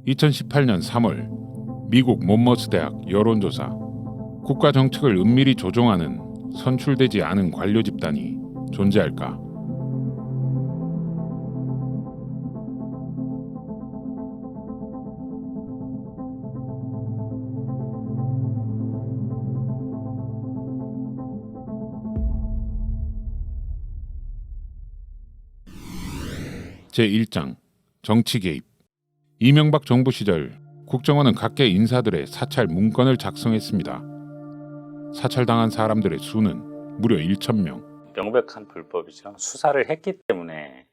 (2018년 3월) 미국 몬머스 대학 여론조사. 국가 정책을 은밀히 조종하는 선출되지 않은 관료 집단이 존재할까? 제1장 정치 개입. 이명박 정부 시절 국정원은 각계 인사들의 사찰 문건을 작성했습니다. 사찰당한 사람들의 수는 무려 1,000명. 명백한 불법이죠. 수사를 했기 때문에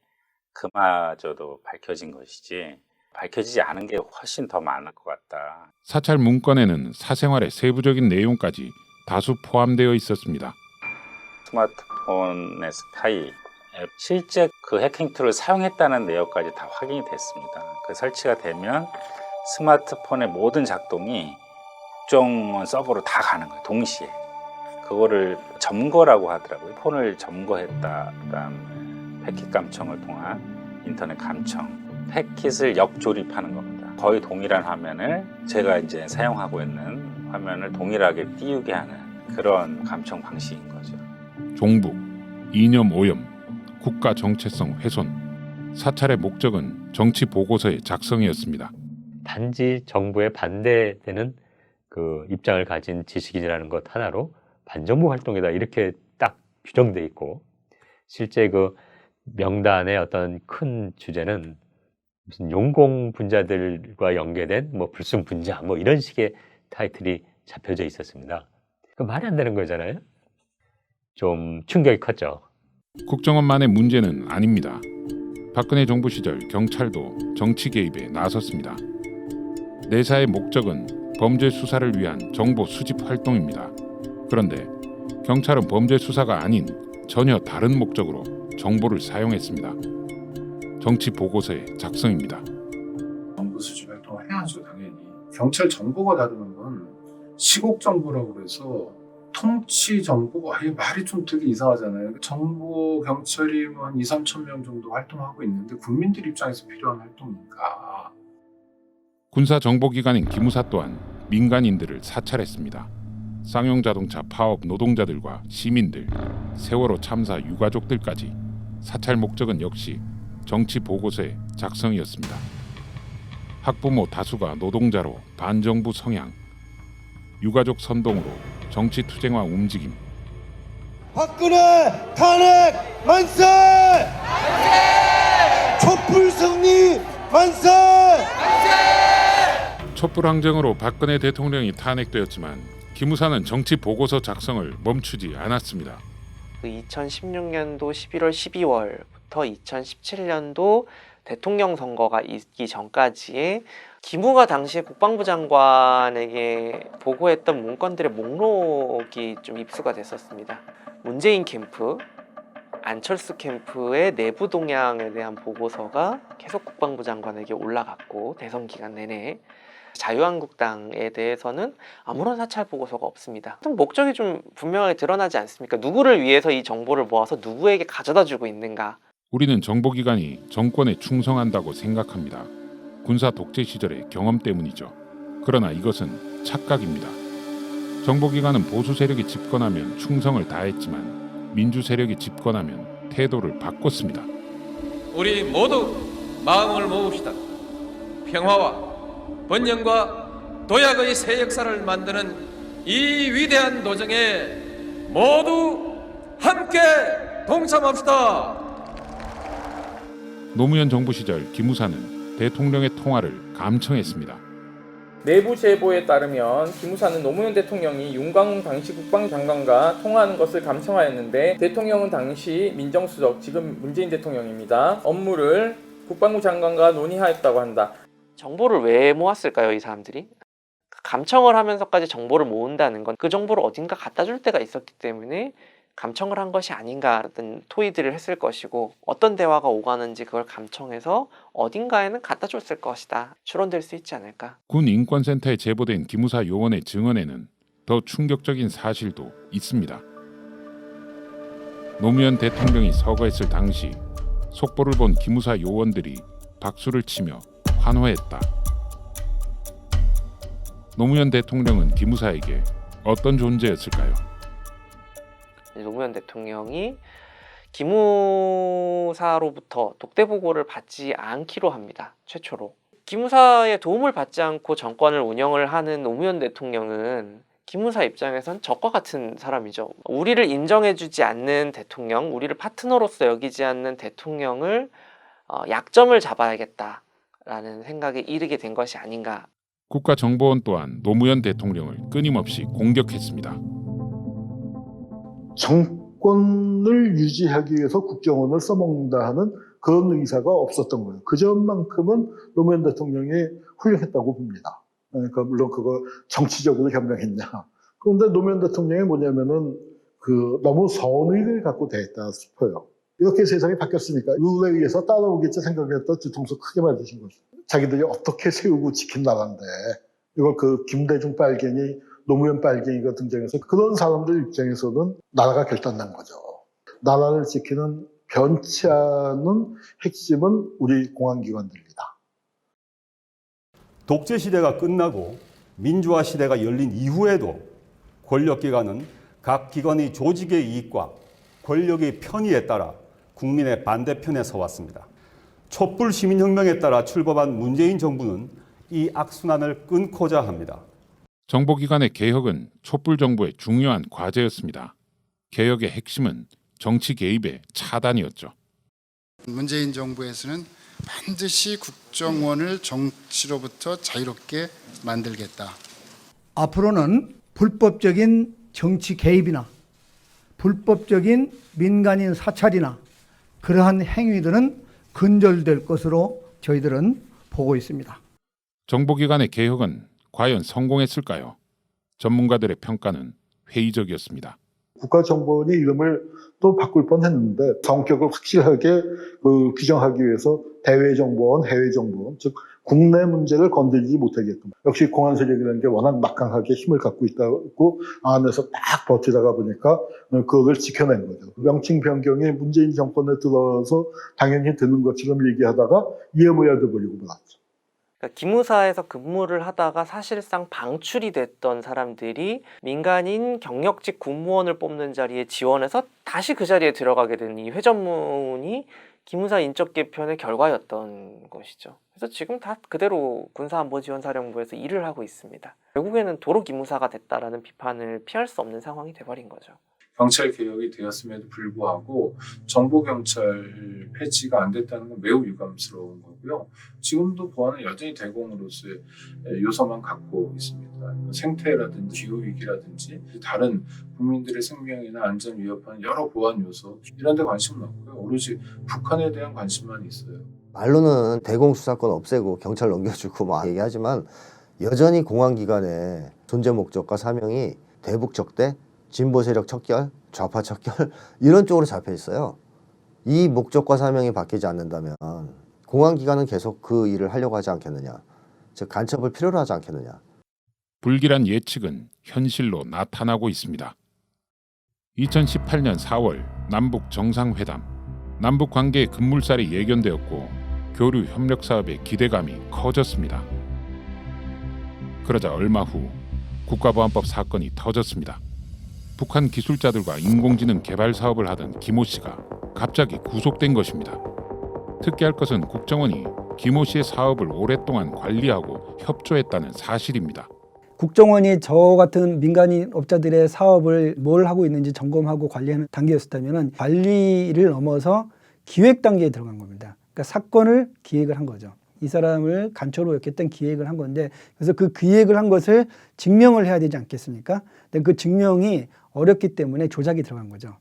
그마저도 밝혀진 것이지 밝혀지지 않은 게 훨씬 더 많을 것 같다. 사찰 문건에는 사생활의 세부적인 내용까지 다수 포함되어 있었습니다. 스마트폰의 스파이 앱, 실제 그 해킹 툴을 사용했다는 내역까지 다 확인이 됐습니다. 그 설치가 되면 스마트폰의 모든 작동이 국정원 서버로 다 가는 거예요. 동시에. 그거를 점거라고 하더라고요. 폰을 점거했다. 그다음에 패킷 감청을 통한 인터넷 감청. 패킷을 역조립하는 겁니다. 거의 동일한 화면을 제가 이제 사용하고 있는 화면을 동일하게 띄우게 하는 그런 감청 방식인 거죠. 종북, 이념 오염, 국가 정체성 훼손. 사찰의 목적은 정치 보고서의 작성이었습니다. 단지 정부에 반대되는 그 입장을 가진 지식인이라는 것 하나로 반정부 활동이다 이렇게 딱 규정돼 있고, 실제 그 명단의 어떤 큰 주제는 무슨 용공 분자들과 연계된 뭐 불순 분자 뭐 이런 식의 타이틀이 잡혀져 있었습니다. 그 말이 안 되는 거잖아요. 좀 충격이 컸죠. 국정원만의 문제는 아닙니다. 박근혜 정부 시절 경찰도 정치 개입에 나섰습니다. 내사의 목적은 범죄 수사를 위한 정보 수집 활동입니다. 그런데 경찰은 범죄 수사가 아닌 전혀 다른 목적으로 정보를 사용했습니다. 정치 보고서의 작성입니다. 정보 수집 활동을 해야죠, 당연히. 경찰 정보가 다루는 건 시국 정보라고 그래서 통치 정보가 말이 좀 되게 이상하잖아요. 정보 경찰이 한 2~3천 명 정도 활동하고 있는데 국민들 입장에서 필요한 활동인가? 군사정보기관인 기무사 또한 민간인들을 사찰했습니다. 쌍용자동차 파업 노동자들과 시민들, 세월호 참사 유가족들까지. 사찰 목적은 역시 정치 보고서의 작성이었습니다. 학부모 다수가 노동자로 반정부 성향, 유가족 선동으로 정치 투쟁화 움직임. 박근혜 탄핵 만세! 촛불 승리 만세! 촛불항쟁으로 박근혜 대통령이 탄핵되었지만 기무사는 정치 보고서 작성을 멈추지 않았습니다. 2016년도 11월 12월부터 2017년도 대통령 선거가 있기 전까지의 기무가 당시에 국방부 장관에게 보고했던 문건들의 목록이 좀 입수가 됐었습니다. 문재인 캠프, 안철수 캠프의 내부 동향에 대한 보고서가 계속 국방부 장관에게 올라갔고, 대선 기간 내내 자유한국당에 대해서는 아무런 사찰 보고서가 없습니다. 목적이 좀 분명하게 드러나지 않습니까? 누구를 위해서 이 정보를 모아서 누구에게 가져다 주고 있는가? 우리는 정보기관이 정권에 충성한다고 생각합니다. 군사 독재 시절의 경험 때문이죠. 그러나 이것은 착각입니다. 정보기관은 보수 세력이 집권하면 충성을 다했지만 민주 세력이 집권하면 태도를 바꿨습니다. 우리 모두 마음을 모읍시다. 평화와 번영과 도약의 새 역사를 만드는 이 위대한 도정에 모두 함께 동참합시다. 노무현 정부 시절 기무사는 대통령의 통화를 감청했습니다. 내부 제보에 따르면 기무사는 노무현 대통령이 윤광웅 당시 국방장관과 통화하는 것을 감청하였는데, 대통령은 당시 민정수석, 지금 문재인 대통령입니다. 업무를 국방부 장관과 논의하였다고 한다. 정보를 왜 모았을까요, 이 사람들이? 감청을 하면서까지 정보를 모은다는 건 그 정보를 어딘가 갖다 줄 때가 있었기 때문에 감청을 한 것이 아닌가라는 토의들을 했을 것이고, 어떤 대화가 오가는지 그걸 감청해서 어딘가에는 갖다 줬을 것이다, 추론될 수 있지 않을까. 군인권센터에 제보된 기무사 요원의 증언에는 더 충격적인 사실도 있습니다. 노무현 대통령이 서거했을 당시 속보를 본 기무사 요원들이 박수를 치며 환호했다. 노무현 대통령은 기무사에게 어떤 존재였을까요? 노무현 대통령이 기무사로부터 독대 보고를 받지 않기로 합니다. 최초로. 기무사의 도움을 받지 않고 정권을 운영을 하는 노무현 대통령은 기무사 입장에선 적과 같은 사람이죠. 우리를 인정해주지 않는 대통령, 우리를 파트너로서 여기지 않는 대통령을 약점을 잡아야겠다라는 생각에 이르게 된 것이 아닌가. 국가정보원 또한 노무현 대통령을 끊임없이 공격했습니다. 정권을 유지하기 위해서 국정원을 써먹는다 하는 그런 의사가 없었던 거예요. 그 점만큼은 노무현 대통령이 훌륭했다고 봅니다. 그러니까 물론 그거 정치적으로 현명했냐. 그런데 노무현 대통령이 뭐냐면은 너무 선의를 갖고 대했다 싶어요. 이렇게 세상이 바뀌었으니까 룰에 의해서 따라오겠지 생각했다 뒤통수 크게 맞으신 거죠. 자기들이 어떻게 세우고 지킨 나라인데 이걸 김대중 빨갱이, 노무현 빨갱이가 등장해서 그런 사람들 입장에서는 나라가 결단난 거죠. 나라를 지키는 변치 않은 핵심은 우리 공안기관들입니다. 독재 시대가 끝나고 민주화 시대가 열린 이후에도 권력기관은 각 기관의 조직의 이익과 권력의 편의에 따라 국민의 반대편에 서왔습니다. 촛불 시민혁명에 따라 출범한 문재인 정부는 이 악순환을 끊고자 합니다. 정보기관의 개혁은 촛불 정부의 중요한 과제였습니다. 개혁의 핵심은 정치 개입의 차단이었죠. 문재인 정부에서는 반드시 국정원을 정치로부터 자유롭게 만들겠다. 앞으로는 불법적인 정치 개입이나 불법적인 민간인 사찰이나 그러한 행위들은 근절될 것으로 저희들은 보고 있습니다. 정보기관의 개혁은 과연 성공했을까요? 전문가들의 평가는 회의적이었습니다. 국가정보원이 이름을 또 바꿀 뻔했는데 성격을 확실하게 규정하기 위해서 대외정보원, 해외정보원, 즉 국내 문제를 건드리지 못하게끔. 역시 공안세력이라는 게 워낙 막강하게 힘을 갖고 있다고 안에서 딱 버티다가 보니까 그걸 지켜낸 거죠. 명칭 변경이 문재인 정권에 들어서 당연히 되는 것처럼 얘기하다가 이해무야도 버리고 말았죠. 그러니까 기무사에서 근무를 하다가 사실상 방출이 됐던 사람들이 민간인 경력직 공무원을 뽑는 자리에 지원해서 다시 그 자리에 들어가게 된 이 회전문이 기무사 인적 개편의 결과였던 것이죠. 그래서 지금 다 그대로 군사안보지원사령부에서 일을 하고 있습니다. 결국에는 도로 기무사가 됐다라는 비판을 피할 수 없는 상황이 돼버린 거죠. 경찰 개혁이 되었음에도 불구하고 정보경찰 폐지가 안 됐다는 건 매우 유감스러운 거고요. 지금도 보안은 여전히 대공으로서의 요소만 갖고 있습니다. 생태라든지 기후위기라든지 다른 국민들의 생명이나 안전 위협하는 여러 보안 요소 이런 데 관심은 없고요. 오로지 북한에 대한 관심만 있어요. 말로는 대공수사권 없애고 경찰 넘겨주고 막 얘기하지만 여전히 공안기관의 존재 목적과 사명이 대북 적대, 진보 세력 척결, 좌파 척결 이런 쪽으로 잡혀 있어요. 이 목적과 사명이 바뀌지 않는다면 공안기관은 계속 그 일을 하려고 하지 않겠느냐. 즉 간첩을 필요로 하지 않겠느냐. 불길한 예측은 현실로 나타나고 있습니다. 2018년 4월 남북 정상회담, 남북 관계의 급물살이 예견되었고 교류 협력 사업의 기대감이 커졌습니다. 그러자 얼마 후 국가보안법 사건이 터졌습니다. 북한 기술자들과 인공지능 개발 사업을 하던 김모 씨가 갑자기 구속된 것입니다. 특이할 것은 국정원이 김모 씨의 사업을 오랫동안 관리하고 협조했다는 사실입니다. 국정원이 저 같은 민간인 업자들의 사업을 뭘 하고 있는지 점검하고 관리하는 단계였다면 관리를 넘어서 기획 단계에 들어간 겁니다. 그러니까 사건을 기획을 한 거죠. 이 사람을 간첩으로 엮겠다는 기획을 한 건데 그래서 그 기획을 한 것을 증명을 해야 되지 않겠습니까? 근데 그 증명이 어렵기 때문에 조작이 들어간 거죠.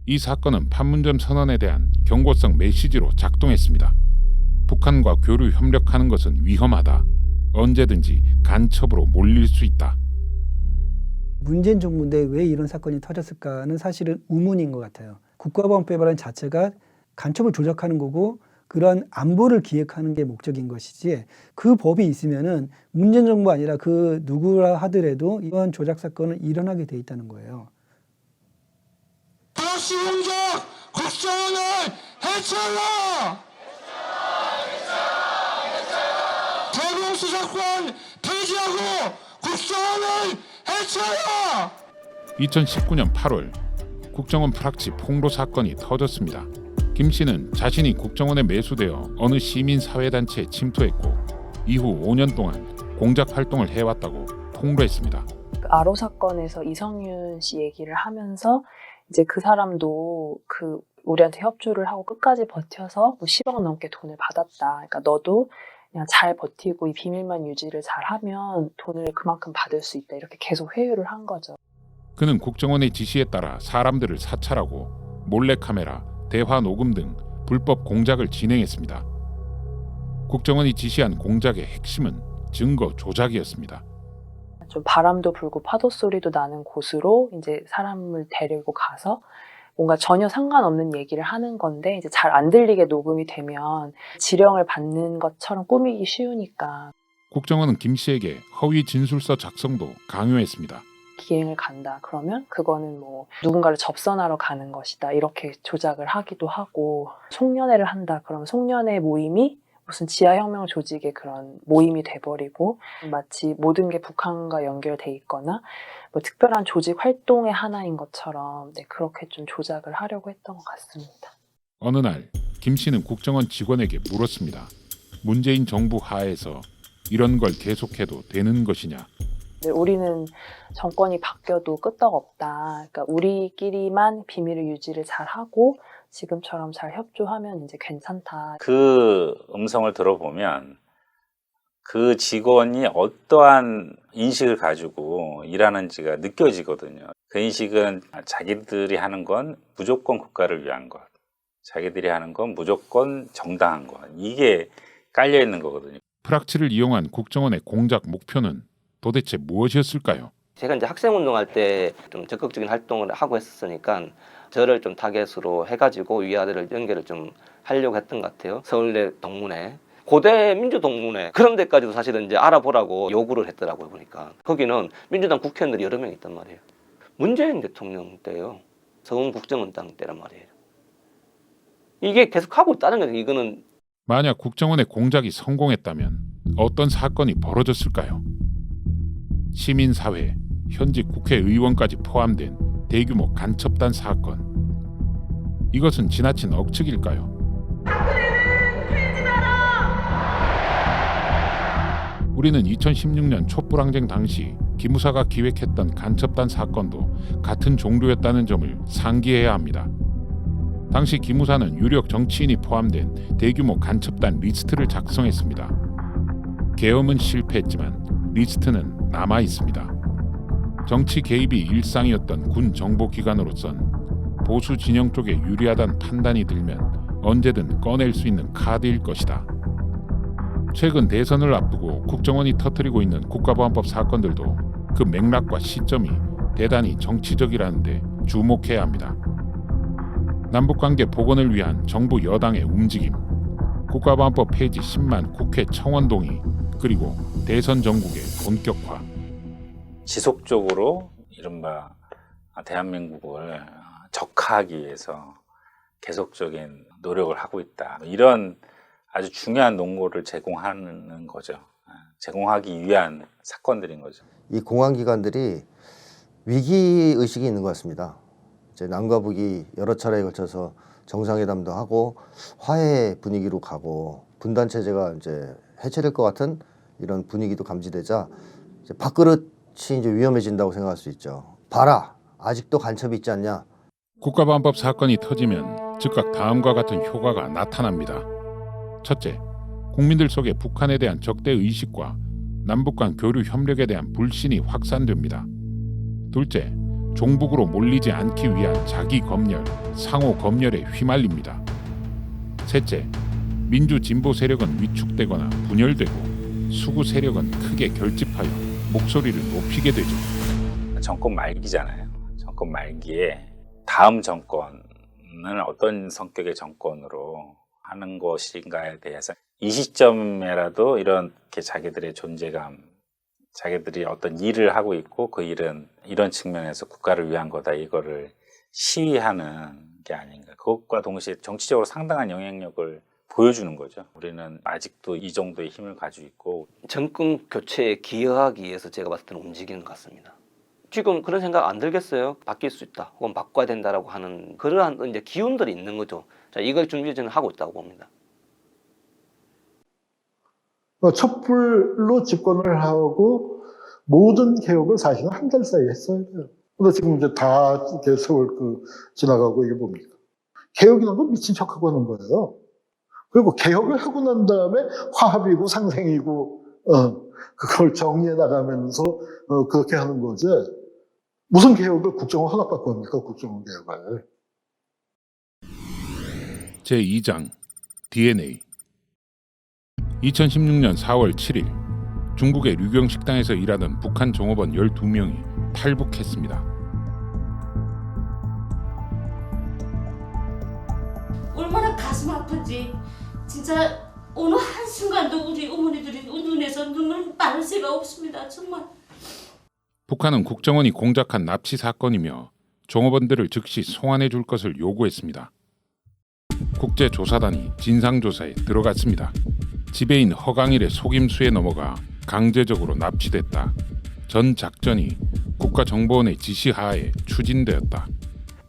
이 사건은 판문점 선언에 대한 경고성 메시지로 작동했습니다. 북한과 교류 협력하는 것은 위험하다. 언제든지 간첩으로 몰릴 수 있다. 문재인 정부인데 왜 이런 사건이 터졌을까는 사실은 의문인 것 같아요. 국가보안법이라는 자체가 간첩을 조작하는 거고 그러한 안보를 기획하는 게 목적인 것이지 그 법이 있으면은 문재인 정부 아니라 그 누구라 하더라도 이런 조작 사건은 일어나게 돼 있다는 거예요. 가시공작 국정원을 해쳐라! 대공수사권 폐지하고 국정원을 해쳐라! 2019년 8월 국정원 프락치 폭로 사건이 터졌습니다. 김 씨는 자신이 국정원에 매수되어 어느 시민사회단체에 침투했고 이후 5년 동안 공작 활동을 해왔다고 폭로했습니다. 아로 사건에서 이성윤 씨 얘기를 하면서 이제 그 사람도 우리한테 협조를 하고 끝까지 버텨서 뭐 10억 넘게 돈을 받았다. 그러니까 너도 그냥 잘 버티고 이 비밀만 유지를 잘하면 돈을 그만큼 받을 수 있다. 이렇게 계속 회유를 한 거죠. 그는 국정원의 지시에 따라 사람들을 사찰하고 몰래카메라, 대화 녹음 등 불법 공작을 진행했습니다. 국정원이 지시한 공작의 핵심은 증거 조작이었습니다. 좀 바람도 불고 파도 소리도 나는 곳으로 이제 사람을 데리고 가서 뭔가 전혀 상관없는 얘기를 하는 건데 이제 잘 안 들리게 녹음이 되면 지령을 받는 것처럼 꾸미기 쉬우니까. 국정원은 김 씨에게 허위 진술서 작성도 강요했습니다. 기행을 간다 그러면 그거는 뭐 누군가를 접선하러 가는 것이다 이렇게 조작을 하기도 하고, 송년회를 한다 그러면 송년회 모임이 무슨 지하혁명 조직의 그런 모임이 돼버리고 마치 모든 게 북한과 연결돼 있거나 뭐 특별한 조직 활동의 하나인 것처럼 그렇게 좀 조작을 하려고 했던 것 같습니다. 어느 날 김 씨는 국정원 직원에게 물었습니다. 문재인 정부 하에서 이런 걸 계속해도 되는 것이냐? 우리는 정권이 바뀌어도 끄떡없다. 그러니까 우리끼리만 비밀을 유지를 잘하고 지금처럼 잘 협조하면 이제 괜찮다. 그 음성을 들어보면 그 직원이 어떠한 인식을 가지고 일하는지가 느껴지거든요. 그 인식은 자기들이 하는 건 무조건 국가를 위한 것, 자기들이 하는 건 무조건 정당한 것, 이게 깔려 있는 거거든요. 프락치를 이용한 국정원의 공작 목표는 도대체 무엇이었을까요? 제가 이제 학생운동할 때 좀 적극적인 활동을 하고 했으니까 저를 좀 타겟으로 해가지고 위아래를 연결을 좀 하려고 했던 것 같아요. 서울대 동문회, 고대 민주동문회 그런 데까지도 사실은 이제 알아보라고 요구를 했더라고요. 보니까 거기는 민주당 국회의원들이 여러 명 있단 말이에요. 문재인 대통령 때요. 서울국정원장 때란 말이에요. 이게 계속 하고 있다는 거죠. 이거는 만약 국정원의 공작이 성공했다면 어떤 사건이 벌어졌을까요? 시민사회, 현직 국회의원까지 포함된 대규모 간첩단 사건. 이것은 지나친 억측일까요? 우리는 2016년 촛불항쟁 당시 기무사가 기획했던 간첩단 사건도 같은 종류였다는 점을 상기해야 합니다. 당시 기무사는 유력 정치인이 포함된 대규모 간첩단 리스트를 작성했습니다. 계엄은 실패했지만 리스트는 남아 있습니다. 정치 개입이 일상이었던 군 정보기관으로선 보수 진영 쪽에 유리하다는 판단이 들면 언제든 꺼낼 수 있는 카드일 것이다. 최근 대선을 앞두고 국정원이 터뜨리고 있는 국가보안법 사건들도 그 맥락과 시점이 대단히 정치적이라는데 주목해야 합니다. 남북관계 복원을 위한 정부 여당의 움직임, 국가보안법 폐지 10만 국회 청원 동의, 그리고 대선 전국의 본격화. 지속적으로 이른바 대한민국을 적화하기 위해서 계속적인 노력을 하고 있다. 이런 아주 중요한 논거를 제공하는 거죠. 제공하기 위한 사건들인 거죠. 이 공안기관들이 위기의식이 있는 것 같습니다. 이제 남과 북이 여러 차례에 걸쳐서 정상회담도 하고 화해 분위기로 가고 분단체제가 이제 해체될 것 같은 이런 분위기도 감지되자 이제 밥그릇이 이제 위험해진다고 생각할 수 있죠. 봐라, 아직도 간첩이 있지 않냐. 국가보안법 사건이 터지면 즉각 다음과 같은 효과가 나타납니다. 첫째, 국민들 속에 북한에 대한 적대의식과 남북 간 교류 협력에 대한 불신이 확산됩니다. 둘째, 종북으로 몰리지 않기 위한 자기 검열, 상호 검열에 휘말립니다. 셋째, 민주 진보 세력은 위축되거나 분열되고 수구 세력은 크게 결집하여 목소리를 높이게 되죠. 정권 말기잖아요. 정권 말기에 다음 정권은 어떤 성격의 정권으로 하는 것인가에 대해서 이 시점에라도 이렇게 자기들의 존재감, 자기들이 어떤 일을 하고 있고 그 일은 이런 측면에서 국가를 위한 거다, 이거를 시위하는 게 아닌가. 그것과 동시에 정치적으로 상당한 영향력을 보여주는 거죠. 우리는 아직도 이 정도의 힘을 가지고 있고 정권 교체에 기여하기 위해서 제가 봤을 때는 움직이는 것 같습니다. 지금 그런 생각 안 들겠어요? 바뀔 수 있다, 혹은 바꿔야 된다라고 하는 그러한 이제 기운들이 있는 거죠. 자, 이걸 준비 저는 하고 있다고 봅니다. 촛불로 집권을 하고 모든 개혁을 사실은 한 달 사이에 했어야 돼요. 근데 지금 이제 다 이렇게 세월 지나가고 이게 뭡니까? 개혁이라는 건 미친 척하고 하는 거예요. 그리고 개혁을 하고 난 다음에 화합이고 상생이고 그걸 정리해 나가면서 그렇게 하는 거지. 무슨 개혁을 국정원 허락받고 합니까? 국정원 개혁을. 제2장 DNA 2016년 4월 7일 중국의 류경 식당에서 일하던 북한 종업원 12명이 탈북했습니다. 얼마나 가슴 아픈지 진짜 어느 한순간도 우리 어머니들이 눈에서 눈물 마를 새가 없습니다. 정말. 북한은 국정원이 공작한 납치 사건이며 종업원들을 즉시 송환해 줄 것을 요구했습니다. 국제조사단이 진상조사에 들어갔습니다. 지배인 허강일의 속임수에 넘어가 강제적으로 납치됐다. 전 작전이 국가정보원의 지시하에 추진되었다.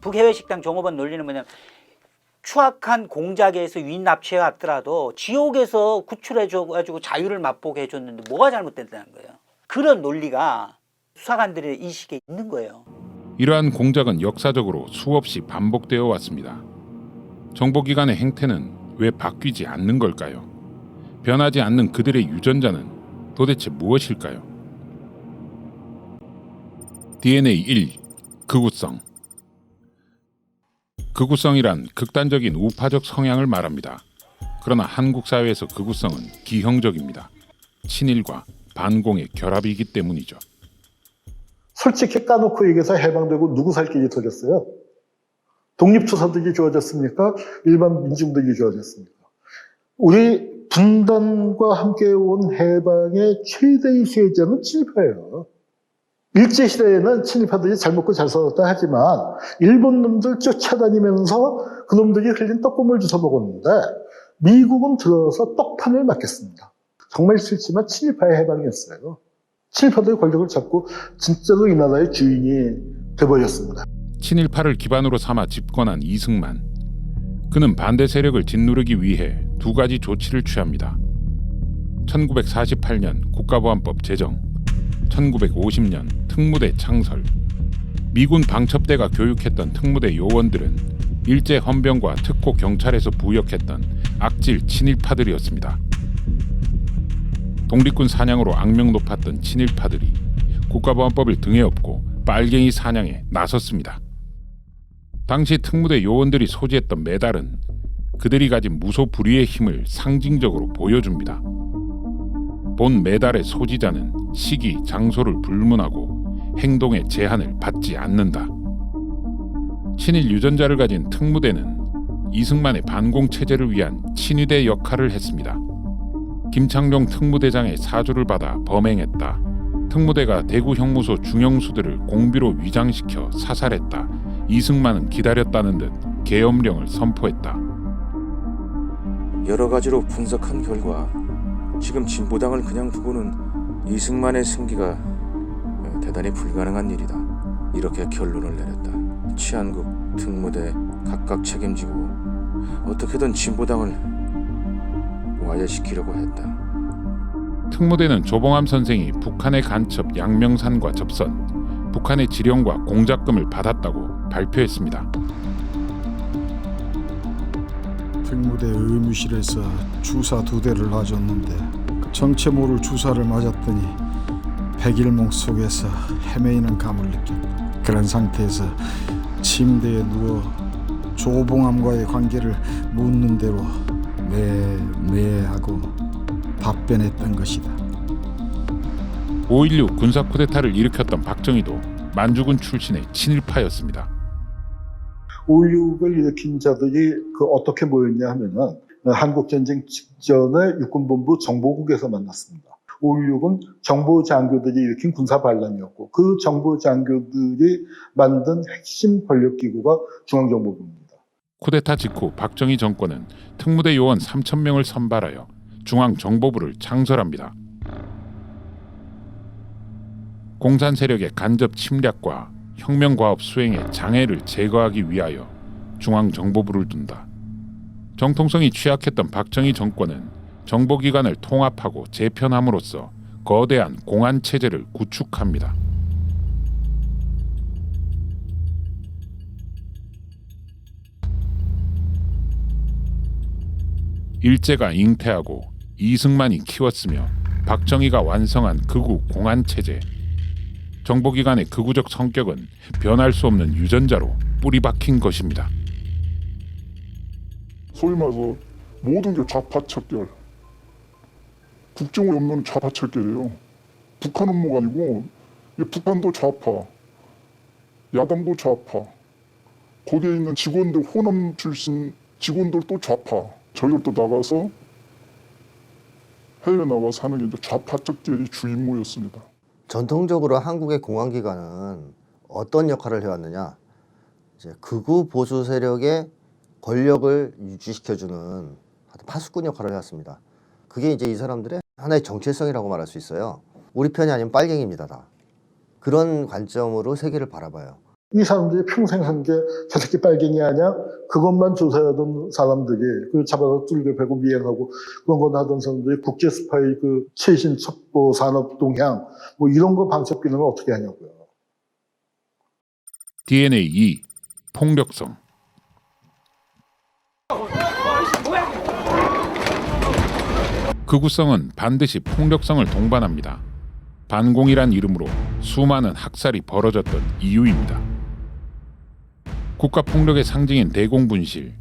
북해외식당 종업원 논리는 뭐냐면 추악한 공작에서 유인 납치해 왔더라도 지옥에서 구출해줘가지고 자유를 맛보게 해줬는데 뭐가 잘못됐다는 거예요. 그런 논리가 수사관들의 인식에 있는 거예요. 이러한 공작은 역사적으로 수없이 반복되어 왔습니다. 정보기관의 행태는 왜 바뀌지 않는 걸까요? 변하지 않는 그들의 유전자는 도대체 무엇일까요? DNA 1. 극우성. 극우성이란 극단적인 우파적 성향을 말합니다. 그러나 한국 사회에서 극우성은 기형적입니다. 친일과 반공의 결합이기 때문이죠. 솔직히 까놓고 얘기해서 해방되고 누구 살 길이 터졌어요? 독립투사들이 좋아졌습니까? 일반 민중들이 좋아졌습니까? 우리 분단과 함께 온 해방의 최대의 수혜자는 친일파예요. 일제시대에는 친일파들이 잘 먹고 잘 살았다 하지만 일본 놈들 쫓아다니면서 그 놈들이 흘린 떡고물 주워 먹었는데 미국은 들어서 떡판을 맡겼습니다. 정말 싫지만 친일파의 해방이었어요. 친일파들의 권력을 잡고 진짜로 이 나라의 주인이 돼버렸습니다. 친일파를 기반으로 삼아 집권한 이승만. 그는 반대 세력을 짓누르기 위해 두 가지 조치를 취합니다. 1948년 국가보안법 제정, 1950년 특무대 창설. 미군 방첩대가 교육했던 특무대 요원들은 일제 헌병과 특고 경찰에서 부역했던 악질 친일파들이었습니다. 독립군 사냥으로 악명 높았던 친일파들이 국가보안법을 등에 업고 빨갱이 사냥에 나섰습니다. 당시 특무대 요원들이 소지했던 메달은 그들이 가진 무소불위의 힘을 상징적으로 보여줍니다. 본 메달의 소지자는 시기, 장소를 불문하고 행동의 제한을 받지 않는다. 친일 유전자를 가진 특무대는 이승만의 반공체제를 위한 친위대 역할을 했습니다. 김창룡 특무대장의 사주를 받아 범행했다. 특무대가 대구 형무소 중형수들을 공비로 위장시켜 사살했다. 이승만은 기다렸다는 듯 계엄령을 선포했다. 여러 가지로 분석한 결과 지금 진보당을 그냥 두고는 이승만의 승기가 대단히 불가능한 일이다. 이렇게 결론을 내렸다. 치안국, 특무대 각각 책임지고 어떻게든 진보당을 와해시키려고 했다. 특무대는 조봉암 선생이 북한의 간첩 양명산과 접선, 북한의 지령과 공작금을 받았다고 발표했습니다. 특무대 의무실에서 주사 2대를 놔줬는데 정체 모를 주사를 맞았더니 백일몽 속에서 헤매이는 감을 느꼈다. 그런 상태에서 침대에 누워 조봉암과의 관계를 묻는 대로 네 하고 답변했던 것이다. 5.16 군사 쿠데타를 일으켰던 박정희도 만주군 출신의 친일파였습니다. 5.16을 일으킨 자들이 어떻게 모였냐 하면은 한국전쟁 직전에 육군본부 정보국에서 만났습니다. 5.16은 정보 장교들이 일으킨 군사 반란이었고 그 정보 장교들이 만든 핵심 권력기구가 중앙정보부입니다. 쿠데타 직후 박정희 정권은 특무대 요원 3,000명을 선발하여 중앙정보부를 창설합니다. 공산 세력의 간접 침략과 혁명과업 수행의 장애를 제거하기 위하여 중앙정보부를 둔다. 정통성이 취약했던 박정희 정권은 정보기관을 통합하고 재편함으로써 거대한 공안체제를 구축합니다. 일제가 잉태하고 이승만이 키웠으며 박정희가 완성한 극우 공안체제. 정보기관의 극우적 성격은 변할 수 없는 유전자로 뿌리박힌 것입니다. 소위 말해서 모든 게 좌파척결. 국정을 없는 좌파척결이에요. 북한 업무가 아니고 북한도 좌파, 야당도 좌파, 거기에 있는 직원들, 호남 출신 직원들도 좌파. 저희들도 나가서 해외 나가서 하는 게 이제 좌파척결이 주 임무였습니다. 전통적으로 한국의 공안기관은 어떤 역할을 해왔느냐? 이제 극우 보수 세력의 권력을 유지시켜주는 파수꾼 역할을 해왔습니다. 그게 이제 이 사람들의 하나의 정체성이라고 말할 수 있어요. 우리 편이 아니면 빨갱이입니다, 다. 그런 관점으로 세계를 바라봐요. 이 사람들이 평생 한 게 저 새끼 빨갱이 아니야? 그것만 조사하던 사람들이 그 잡아서 뚫겨 베고 미행하고 그런 거 하던 사람들이 국제 스파이 그 최신 첩보 산업 동향 뭐 이런 거 방첩 기능을 어떻게 하냐고요. DNA 2. 폭력성. 극우성은 반드시 폭력성을 동반합니다. 반공이란 이름으로 수많은 학살이 벌어졌던 이유입니다. 국가폭력의 상징인 대공분실.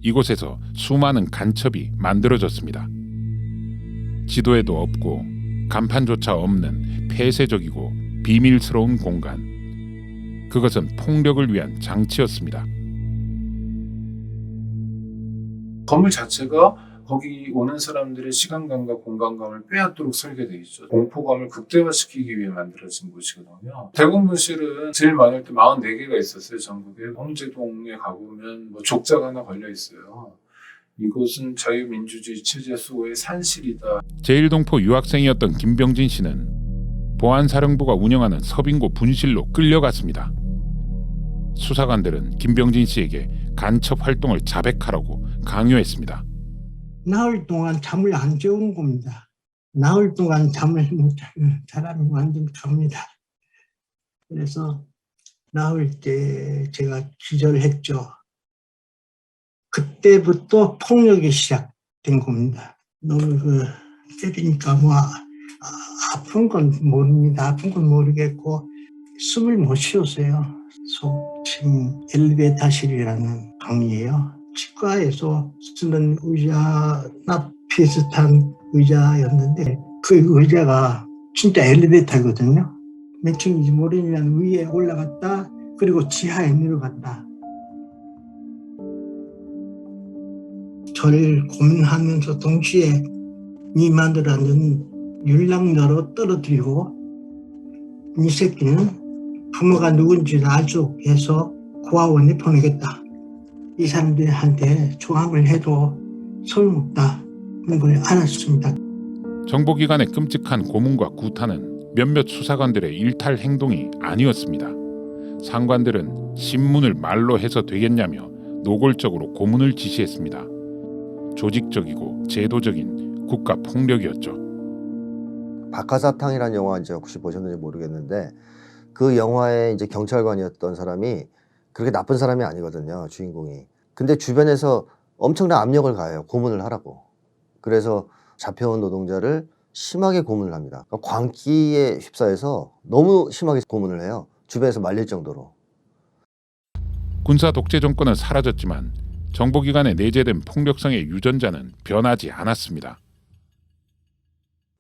이곳에서 수많은 간첩이 만들어졌습니다. 지도에도 없고 간판조차 없는 폐쇄적이고 비밀스러운 공간. 그것은 폭력을 위한 장치였습니다. 건물 자체가 거기 오는 사람들의 시간감과 공간감을 빼앗도록 설계되어 있죠. 공포감을 극대화시키기 위해 만들어진 곳이거든요. 대공분실은 제일 많을 때 44개가 있었어요, 전국에. 홍제동에 가보면 뭐 족자가 하나 걸려 있어요. 이곳은 자유민주주의 체제 수호의 산실이다. 제1동포 유학생이었던 김병진 씨는 보안사령부가 운영하는 서빙고 분실로 끌려갔습니다. 수사관들은 김병진 씨에게 간첩 활동을 자백하라고 강요했습니다. 나흘 동안 잠을 안 재우는 겁니다. 나흘 동안 잠을 못 자는 사람이 완전 갑니다. 그래서 나흘 때 제가 기절했죠. 그때부터 폭력이 시작된 겁니다. 너무 때리니까 뭐 아픈 건 모릅니다. 아픈 건 모르겠고 숨을 못 쉬었어요. 소침 엘리베이터실이라는 방이에요. 치과에서 쓰는 의자나 비슷한 의자였는데 그 의자가 진짜 엘리베이터거든요. 몇 층인지 모르지만 위에 올라갔다 그리고 지하에 내려갔다. 저를 고민하면서 동시에 니마들 앉은 율랑너로 떨어뜨리고 이 새끼는 부모가 누군지 알 수 없어서 고아원에 보내겠다. 이 사람들한테 조항을 해도 소용없다는 걸 알았습니다. 정보기관의 끔찍한 고문과 구타는 몇몇 수사관들의 일탈 행동이 아니었습니다. 상관들은 신문을 말로 해서 되겠냐며 노골적으로 고문을 지시했습니다. 조직적이고 제도적인 국가 폭력이었죠. 박하사탕이라는 영화 이제 혹시 보셨는지 모르겠는데 그 영화에 이제 경찰관이었던 사람이 그렇게 나쁜 사람이 아니거든요, 주인공이. 근데 주변에서 엄청난 압력을 가해요, 고문을 하라고. 그래서 잡혀온 노동자를 심하게 고문을 합니다. 그러니까 광기에 휩싸여서 너무 심하게 고문을 해요. 주변에서 말릴 정도로. 군사 독재 정권은 사라졌지만 정보기관에 내재된 폭력성의 유전자는 변하지 않았습니다.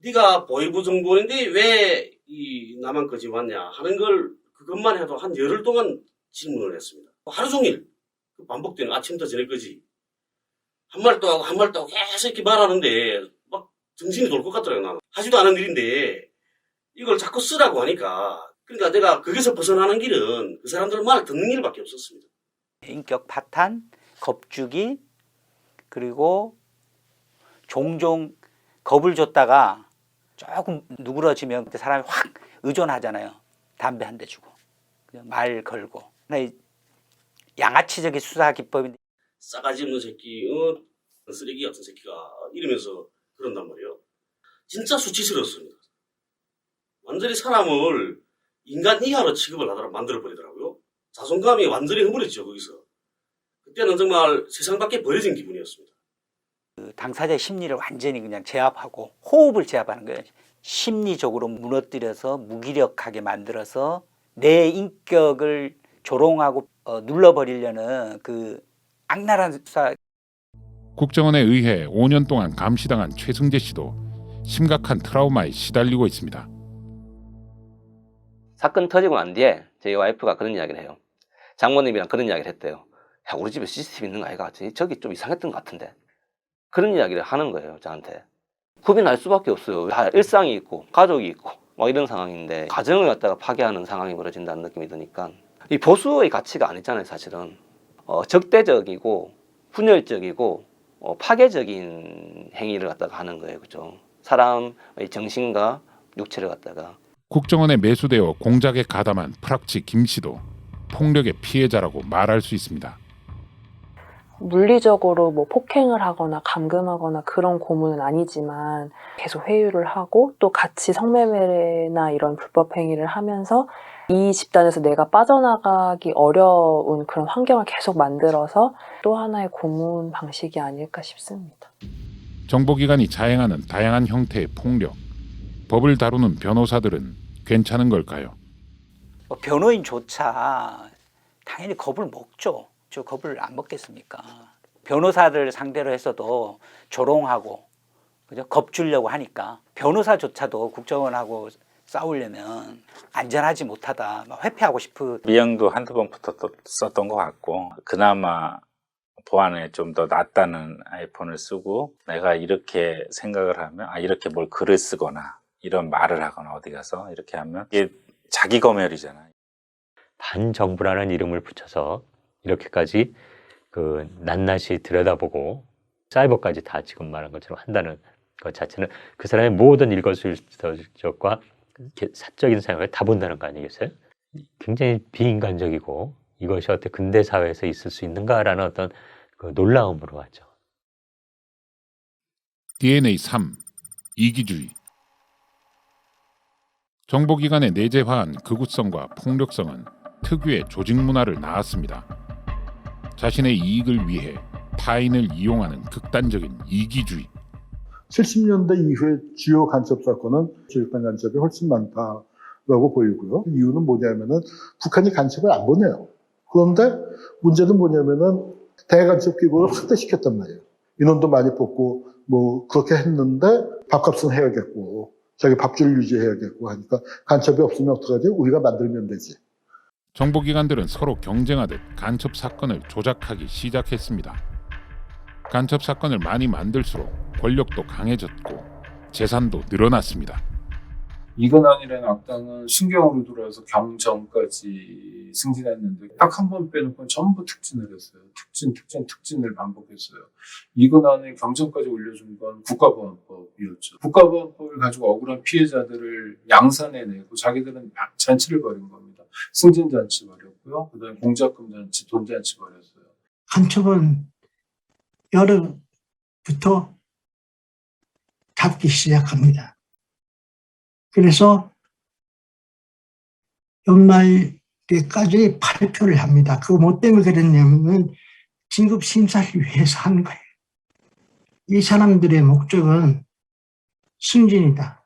네가 보위부 정보인데 왜 이 나만 거지 왔냐 하는 걸 그것만 해도 한 열흘 동안 질문을 했습니다. 하루 종일 반복되는 아침부터 저녁까지 한 말 또 하고 한 말 또 하고 계속 이렇게 말하는데 막 정신이 돌 것 같더라고요. 나는. 하지도 않은 일인데 이걸 자꾸 쓰라고 하니까 그러니까 내가 거기서 벗어나는 길은 그 사람들 말 듣는 길밖에 없었습니다. 인격 파탄, 겁주기, 그리고 종종 겁을 줬다가 조금 누그러지면 그때 사람이 확 의존하잖아요. 담배 한 대 주고 그냥 말 걸고. 양아치적인 수사 기법인데 싸가지 없는 새끼, 쓰레기 같은 새끼가 이러면서 그런단 말이에요. 진짜 수치스러웠습니다. 완전히 사람을 인간 이하로 취급을 하도록 만들어버리더라고요. 자존감이 완전히 흐물해지죠, 거기서. 그때는 정말 세상 밖에 버려진 기분이었습니다. 그 당사자의 심리를 완전히 그냥 제압하고 호흡을 제압하는 거예요. 심리적으로 무너뜨려서 무기력하게 만들어서 내 인격을 조롱하고 눌러버리려는 그 악랄한 수사. 국정원에 의해 5년 동안 감시당한 최승재 씨도 심각한 트라우마에 시달리고 있습니다. 사건 터지고 난 뒤에 저희 와이프가 그런 이야기를 해요. 장모님이랑 그런 이야기를 했대요. 야, 우리 집에 CCTV 있는 거 아이가? 저기 좀 이상했던 것 같은데. 그런 이야기를 하는 거예요, 저한테. 겁이 날 수밖에 없어요. 다 일상이 있고 가족이 있고 막 이런 상황인데 가정을 갖다가 파괴하는 상황이 벌어진다는 느낌이 드니까 이 보수의 가치가 아니잖아요, 사실은. 적대적이고 분열적이고 파괴적인 행위를 갖다가 하는 거예요, 그죠? 사람의 정신과 육체를 갖다가. 국정원에 매수되어 공작에 가담한 프락치 김 씨도 폭력의 피해자라고 말할 수 있습니다. 물리적으로 뭐 폭행을 하거나 감금하거나 그런 고문은 아니지만 계속 회유를 하고 또 같이 성매매나 이런 불법 행위를 하면서 이 집단에서 내가 빠져나가기 어려운 그런 환경을 계속 만들어서 또 하나의 고문 방식이 아닐까 싶습니다. 정보기관이 자행하는 다양한 형태의 폭력, 법을 다루는 변호사들은 괜찮은 걸까요? 변호인조차 당연히 겁을 먹죠. 저 겁을 안 먹겠습니까? 변호사들 상대로 해서도 조롱하고 그죠? 겁 주려고 하니까 변호사조차도 국정원하고 싸우려면 안전하지 못하다, 막 회피하고 싶은. 미영도 한두 번 썼던 것 같고 그나마 보안에 좀 더 낫다는 아이폰을 쓰고 내가 이렇게 생각을 하면 이렇게 뭘 글을 쓰거나 이런 말을 하거나 어디 가서 이렇게 하면 이게 자기 검열이잖아요. 반정부라는 이름을 붙여서 이렇게까지 그 낱낱이 들여다보고 사이버까지 다 지금 말한 것처럼 한다는 것 자체는 그 사람의 모든 일거수일투족과 사적인 생각을 다 본다는 거 아니겠어요? 굉장히 비인간적이고 이것이 어떻게 근대 사회에서 있을 수 있는가라는 어떤 그 놀라움으로 하죠. DNA 3. 이기주의. 정보기관에 내재화한 극우성과 폭력성은 특유의 조직 문화를 낳았습니다. 자신의 이익을 위해 타인을 이용하는 극단적인 이기주의. 70년대 이후에 주요 간첩 사건은 조직단 간첩이 훨씬 많다라고 보이고요. 이유는 뭐냐면은 북한이 간첩을 안 보내요. 그런데 문제는 뭐냐면은 대간첩 기구를 확대시켰단 말이에요. 인원도 많이 뽑고 뭐 그렇게 했는데 밥값은 해야겠고 자기 밥줄 유지해야겠고 하니까 간첩이 없으면 어떡하지? 우리가 만들면 되지. 정보기관들은 서로 경쟁하듯 간첩 사건을 조작하기 시작했습니다. 간첩 사건을 많이 만들수록 권력도 강해졌고 재산도 늘어났습니다. 이근환이라는 악당은 신경으로 들어와서 경정까지 승진했는데 딱 한 번 빼놓고 전부 특진을 했어요. 특진을 반복했어요. 이근환의 경정까지 올려준 건 국가보안법이었죠. 국가보안법을 가지고 억울한 피해자들을 양산해내고 자기들은 잔치를 벌인 겁니다. 승진잔치 벌였고요. 그다음에 공작금 잔치, 돈잔치 벌였어요. 간첩은 여름부터 잡기 시작합니다. 그래서 연말 때까지 발표를 합니다. 그거 뭐 때문에 그랬냐면은 진급 심사를 위해서 하는 거예요. 이 사람들의 목적은 승진이다.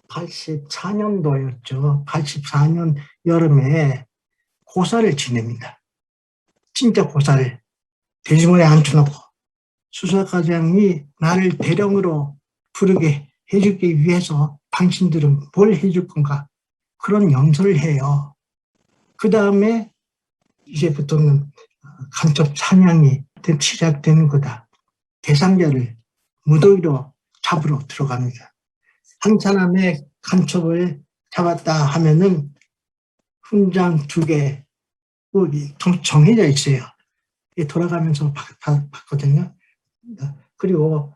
84년도였죠. 84년 여름에 고사를 지냅니다. 진짜 고사를 돼지머리에 앉혀놓고 수사과장이 나를 대령으로 부르게 해주기 위해서 당신들은 뭘 해줄 건가? 그런 연설을 해요. 그 다음에 이제부터는 간첩 사냥이 시작되는 거다. 대상자를 무더기로 잡으러 들어갑니다. 한 사람의 간첩을 잡았다 하면은 훈장 2개 정해져 있어요. 이게 돌아가면서 받거든요. 그리고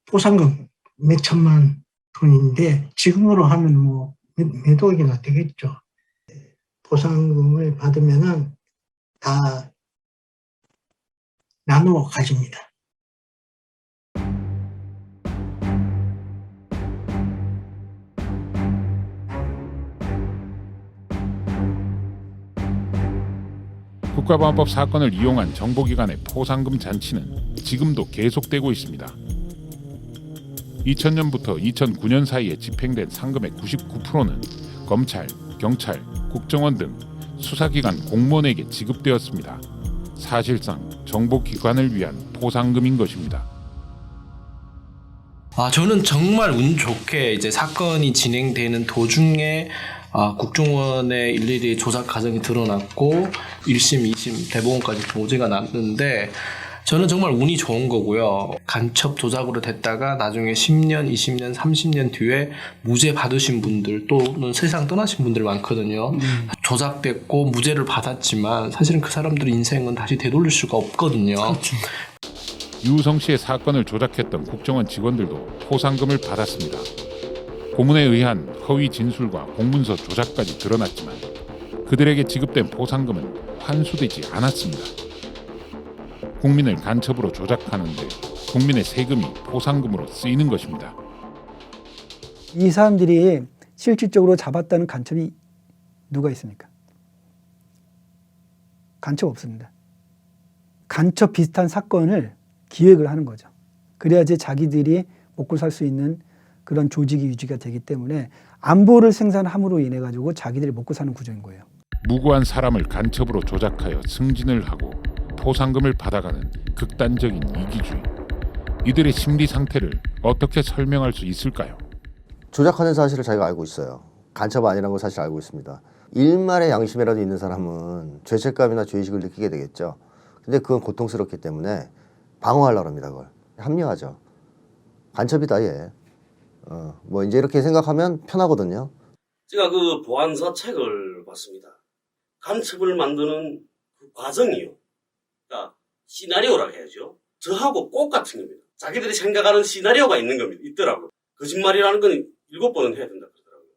보상금 몇 천만 돈인데 지금으로 하면 뭐 몇 억이나 되겠죠. 보상금을 받으면은 다 나누어 가집니다. 국가보안법 사건을 이용한 정보기관의 포상금 잔치는 지금도 계속되고 있습니다. 2000년부터 2009년 사이에 집행된 상금의 99%는 검찰, 경찰, 국정원 등 수사기관 공무원에게 지급되었습니다. 사실상 정보기관을 위한 포상금인 것입니다. 저는 정말 운 좋게 이제 사건이 진행되는 도중에 국정원의 일일이 조작 과정이 드러났고 1심, 2심, 대법원까지 무죄가 났는데 저는 정말 운이 좋은 거고요. 간첩 조작으로 됐다가 나중에 10년, 20년, 30년 뒤에 무죄 받으신 분들 또는 세상 떠나신 분들 많거든요. 조작됐고 무죄를 받았지만 사실은 그 사람들의 인생은 다시 되돌릴 수가 없거든요. 그렇죠. 유우성 씨의 사건을 조작했던 국정원 직원들도 포상금을 받았습니다. 고문에 의한 허위 진술과 공문서 조작까지 드러났지만 그들에게 지급된 포상금은 환수되지 않았습니다. 국민을 간첩으로 조작하는데 국민의 세금이 포상금으로 쓰이는 것입니다. 이 사람들이 실질적으로 잡았다는 간첩이 누가 있습니까? 간첩 없습니다. 간첩 비슷한 사건을 기획을 하는 거죠. 그래야지 자기들이 먹고 살 수 있는 그런 조직이 유지가 되기 때문에 안보를 생산함으로 인해 가지고 자기들이 먹고 사는 구조인 거예요. 무고한 사람을 간첩으로 조작하여 승진을 하고 포상금을 받아가는 극단적인 이기주의. 이들의 심리 상태를 어떻게 설명할 수 있을까요? 조작하는 사실을 자기가 알고 있어요. 간첩 아니라는 걸 사실 알고 있습니다. 일말의 양심이라도 있는 사람은 죄책감이나 죄의식을 느끼게 되겠죠. 근데 그건 고통스럽기 때문에 방어하려고 합니다. 그걸 합리화하죠. 간첩이다 얘. 뭐 이제 이렇게 생각하면 편하거든요. 제가 그 보안사 책을 봤습니다. 간첩을 만드는 그 과정이요. 그러니까 시나리오라 해야죠. 저하고 똑같은 겁니다. 자기들이 생각하는 시나리오가 있는 겁니다. 있더라고요. 거짓말이라는 건 7번은 해야 된다 그러더라고요.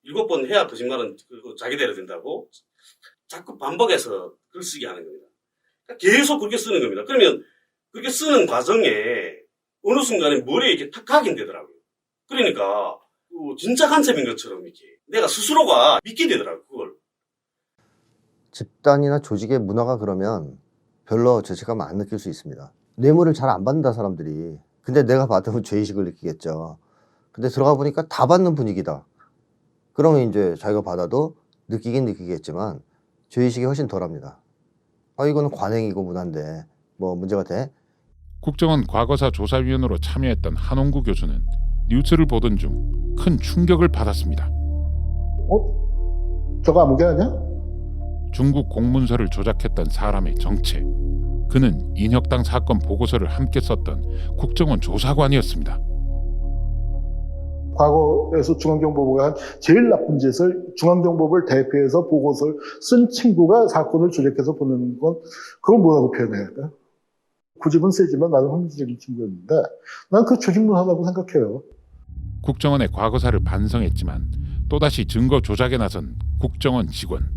7번 해야 거짓말은 자기대로 된다고 자꾸 반복해서 글쓰기 하는 겁니다. 그러니까 계속 그렇게 쓰는 겁니다. 그러면 그렇게 쓰는 과정에 어느 순간에 머리에 이렇게 탁 각인되더라고요. 그러니까 진짜 간첩인 것처럼 이렇게 내가 스스로가 믿게 되더라고요. 그걸. 집단이나 조직의 문화가 그러면 별로 죄책감 안 느낄 수 있습니다. 뇌물을 잘 안 받는다 사람들이. 근데 내가 받으면 죄의식을 느끼겠죠. 근데 들어가 보니까 다 받는 분위기다. 그러면 이제 자기가 받아도 느끼긴 느끼겠지만 죄의식이 훨씬 덜합니다. 이거는 관행이고 문화인데 뭐 문제가 돼? 국정원 과거사 조사위원으로 참여했던 한홍구 교수는 뉴스를 보던 중 큰 충격을 받았습니다. 저거 아무개 아니야? 중국 공문서를 조작했던 사람의 정체. 그는 인혁당 사건 보고서를 함께 썼던 국정원 조사관이었습니다. 과거에서 중앙정보부가 한 제일 나쁜 짓을 중앙정보부를 대표해서 보고서를 쓴 친구가 사건을 조작해서 보내는 건 그걸 뭐라고 표현해야 할까요? 고집은 세지만 나는 합리적인 친구였는데 난 그 조직문화라고 생각해요. 국정원의 과거사를 반성했지만 또다시 증거 조작에 나선 국정원 직원.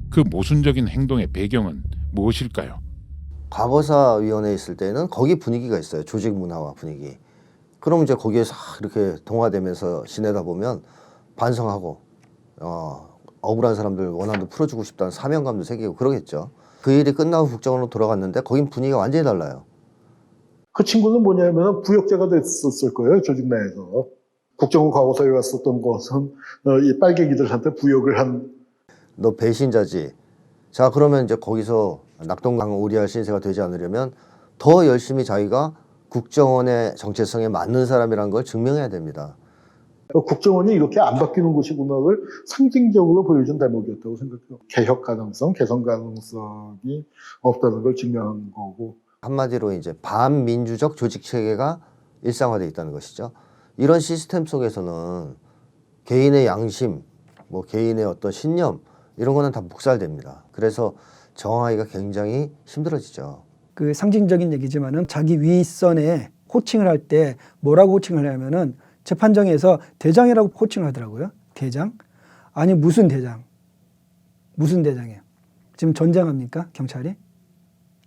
그 모순적인 행동의 배경은 무엇일까요? 과거사위원회에 있을 때는 거기 분위기가 있어요. 조직 문화와 분위기. 그럼 이제 거기에 싹 이렇게 동화되면서 지내다 보면 반성하고 억울한 사람들 원한도 풀어주고 싶다는 사명감도 생기고 그러겠죠. 그 일이 끝나고 국정원으로 돌아갔는데 거긴 분위기가 완전히 달라요. 그 친구는 뭐냐면 부역자가 됐었을 거예요. 조직 내에서. 국정원 과거사에 왔었던 것은 이 빨갱이들한테 부역을 한. 너 배신자지. 자 그러면 이제 거기서 낙동강 오리알 신세가 되지 않으려면 더 열심히 자기가 국정원의 정체성에 맞는 사람이라는 걸 증명해야 됩니다. 국정원이 이렇게 안 바뀌는 곳이구나를 상징적으로 보여준 대목이었다고 생각해요. 개혁 가능성, 개선 가능성이 없다는 걸 증명한 거고. 한마디로 이제 반민주적 조직 체계가 일상화되어 있다는 것이죠. 이런 시스템 속에서는 개인의 양심, 뭐 개인의 어떤 신념 이런 거는 다 묵살됩니다. 그래서 정하기가 굉장히 힘들어지죠. 그 상징적인 얘기지만은 자기 윗선에 호칭을 할 때 뭐라고 호칭을 하냐면은 재판정에서 대장이라고 호칭을 하더라고요. 대장? 아니 무슨 대장? 무슨 대장이에요? 지금 전쟁합니까? 경찰이?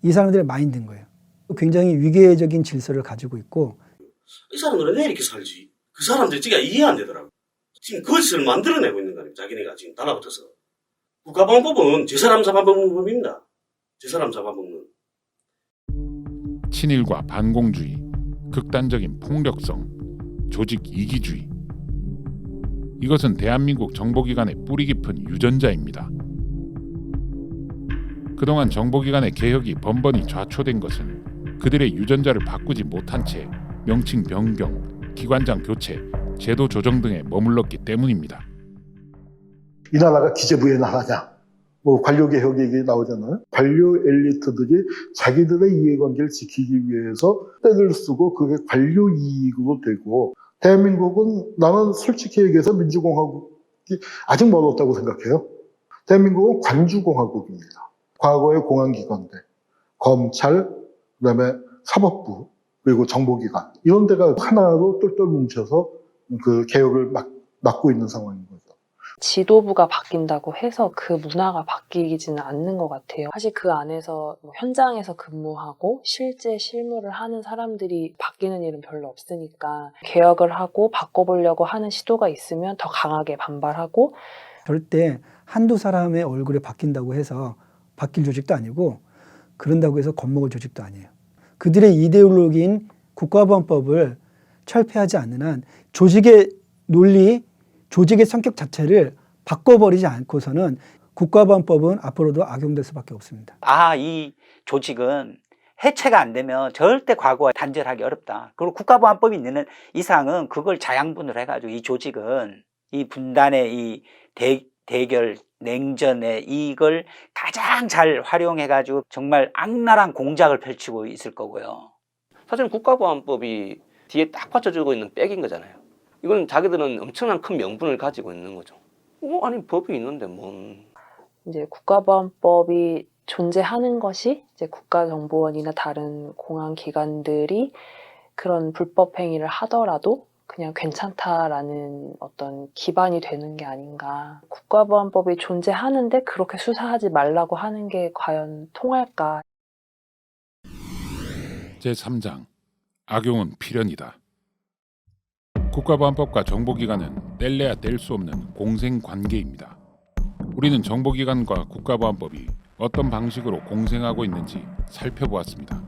이 사람들의 마인드인 거예요. 굉장히 위계적인 질서를 가지고 있고 이 사람들은 왜 이렇게 살지? 그 사람들 지가 이해 안 되더라고. 지금 거짓을 만들어내고 있는 거 아니에요. 자기네가 지금 달라붙어서. 국가보안법은 제 사람 잡아먹는 법입니다. 제 사람 잡아먹는. 친일과 반공주의, 극단적인 폭력성, 조직 이기주의. 이것은 대한민국 정보기관의 뿌리 깊은 유전자입니다. 그동안 정보기관의 개혁이 번번이 좌초된 것은 그들의 유전자를 바꾸지 못한 채 명칭 변경, 기관장 교체, 제도 조정 등에 머물렀기 때문입니다. 이 나라가 기재부의 나라냐? 뭐 관료개혁 얘기 나오잖아요. 관료 엘리트들이 자기들의 이해관계를 지키기 위해서 떼를 쓰고 그게 관료 이익으로 되고 대한민국은 나는 솔직히 얘기해서 민주공화국이 아직 멀었다고 생각해요. 대한민국은 관주공화국입니다. 과거의 공안기관들, 검찰, 그다음에 사법부, 그리고 정보기관 이런 데가 하나로 똘똘 뭉쳐서 그 개혁을 맡고 있는 상황인 거죠. 지도부가 바뀐다고 해서 그 문화가 바뀌지는 않는 것 같아요. 사실 그 안에서 뭐 현장에서 근무하고 실제 실무를 하는 사람들이 바뀌는 일은 별로 없으니까 개혁을 하고 바꿔보려고 하는 시도가 있으면 더 강하게 반발하고 절대 한두 사람의 얼굴에 바뀐다고 해서 바뀔 조직도 아니고 그런다고 해서 겁먹을 조직도 아니에요. 그들의 이데올로기인 국가보안법을 철폐하지 않는 한 조직의 논리, 조직의 성격 자체를 바꿔버리지 않고서는 국가보안법은 앞으로도 악용될 수밖에 없습니다. 이 조직은 해체가 안 되면 절대 과거와 단절하기 어렵다. 그리고 국가보안법이 있는 이상은 그걸 자양분을 해가지고 이 조직은 이 분단의 이 대결, 냉전의 이걸 가장 잘 활용해가지고 정말 악랄한 공작을 펼치고 있을 거고요. 사실은 국가보안법이 뒤에 딱 받쳐주고 있는 백인 거잖아요. 이건 자기들은 엄청난 큰 명분을 가지고 있는 거죠. 아니 법이 있는데 뭔. 이제 국가보안법이 존재하는 것이 이제 국가정보원이나 다른 공안기관들이 그런 불법 행위를 하더라도 그냥 괜찮다라는 어떤 기반이 되는 게 아닌가. 국가보안법이 존재하는데 그렇게 수사하지 말라고 하는 게 과연 통할까. 제3장 악용은 필연이다. 국가보안법과 정보기관은 뗄래야 뗄 수 없는 공생관계입니다. 우리는 정보기관과 국가보안법이 어떤 방식으로 공생하고 있는지 살펴보았습니다.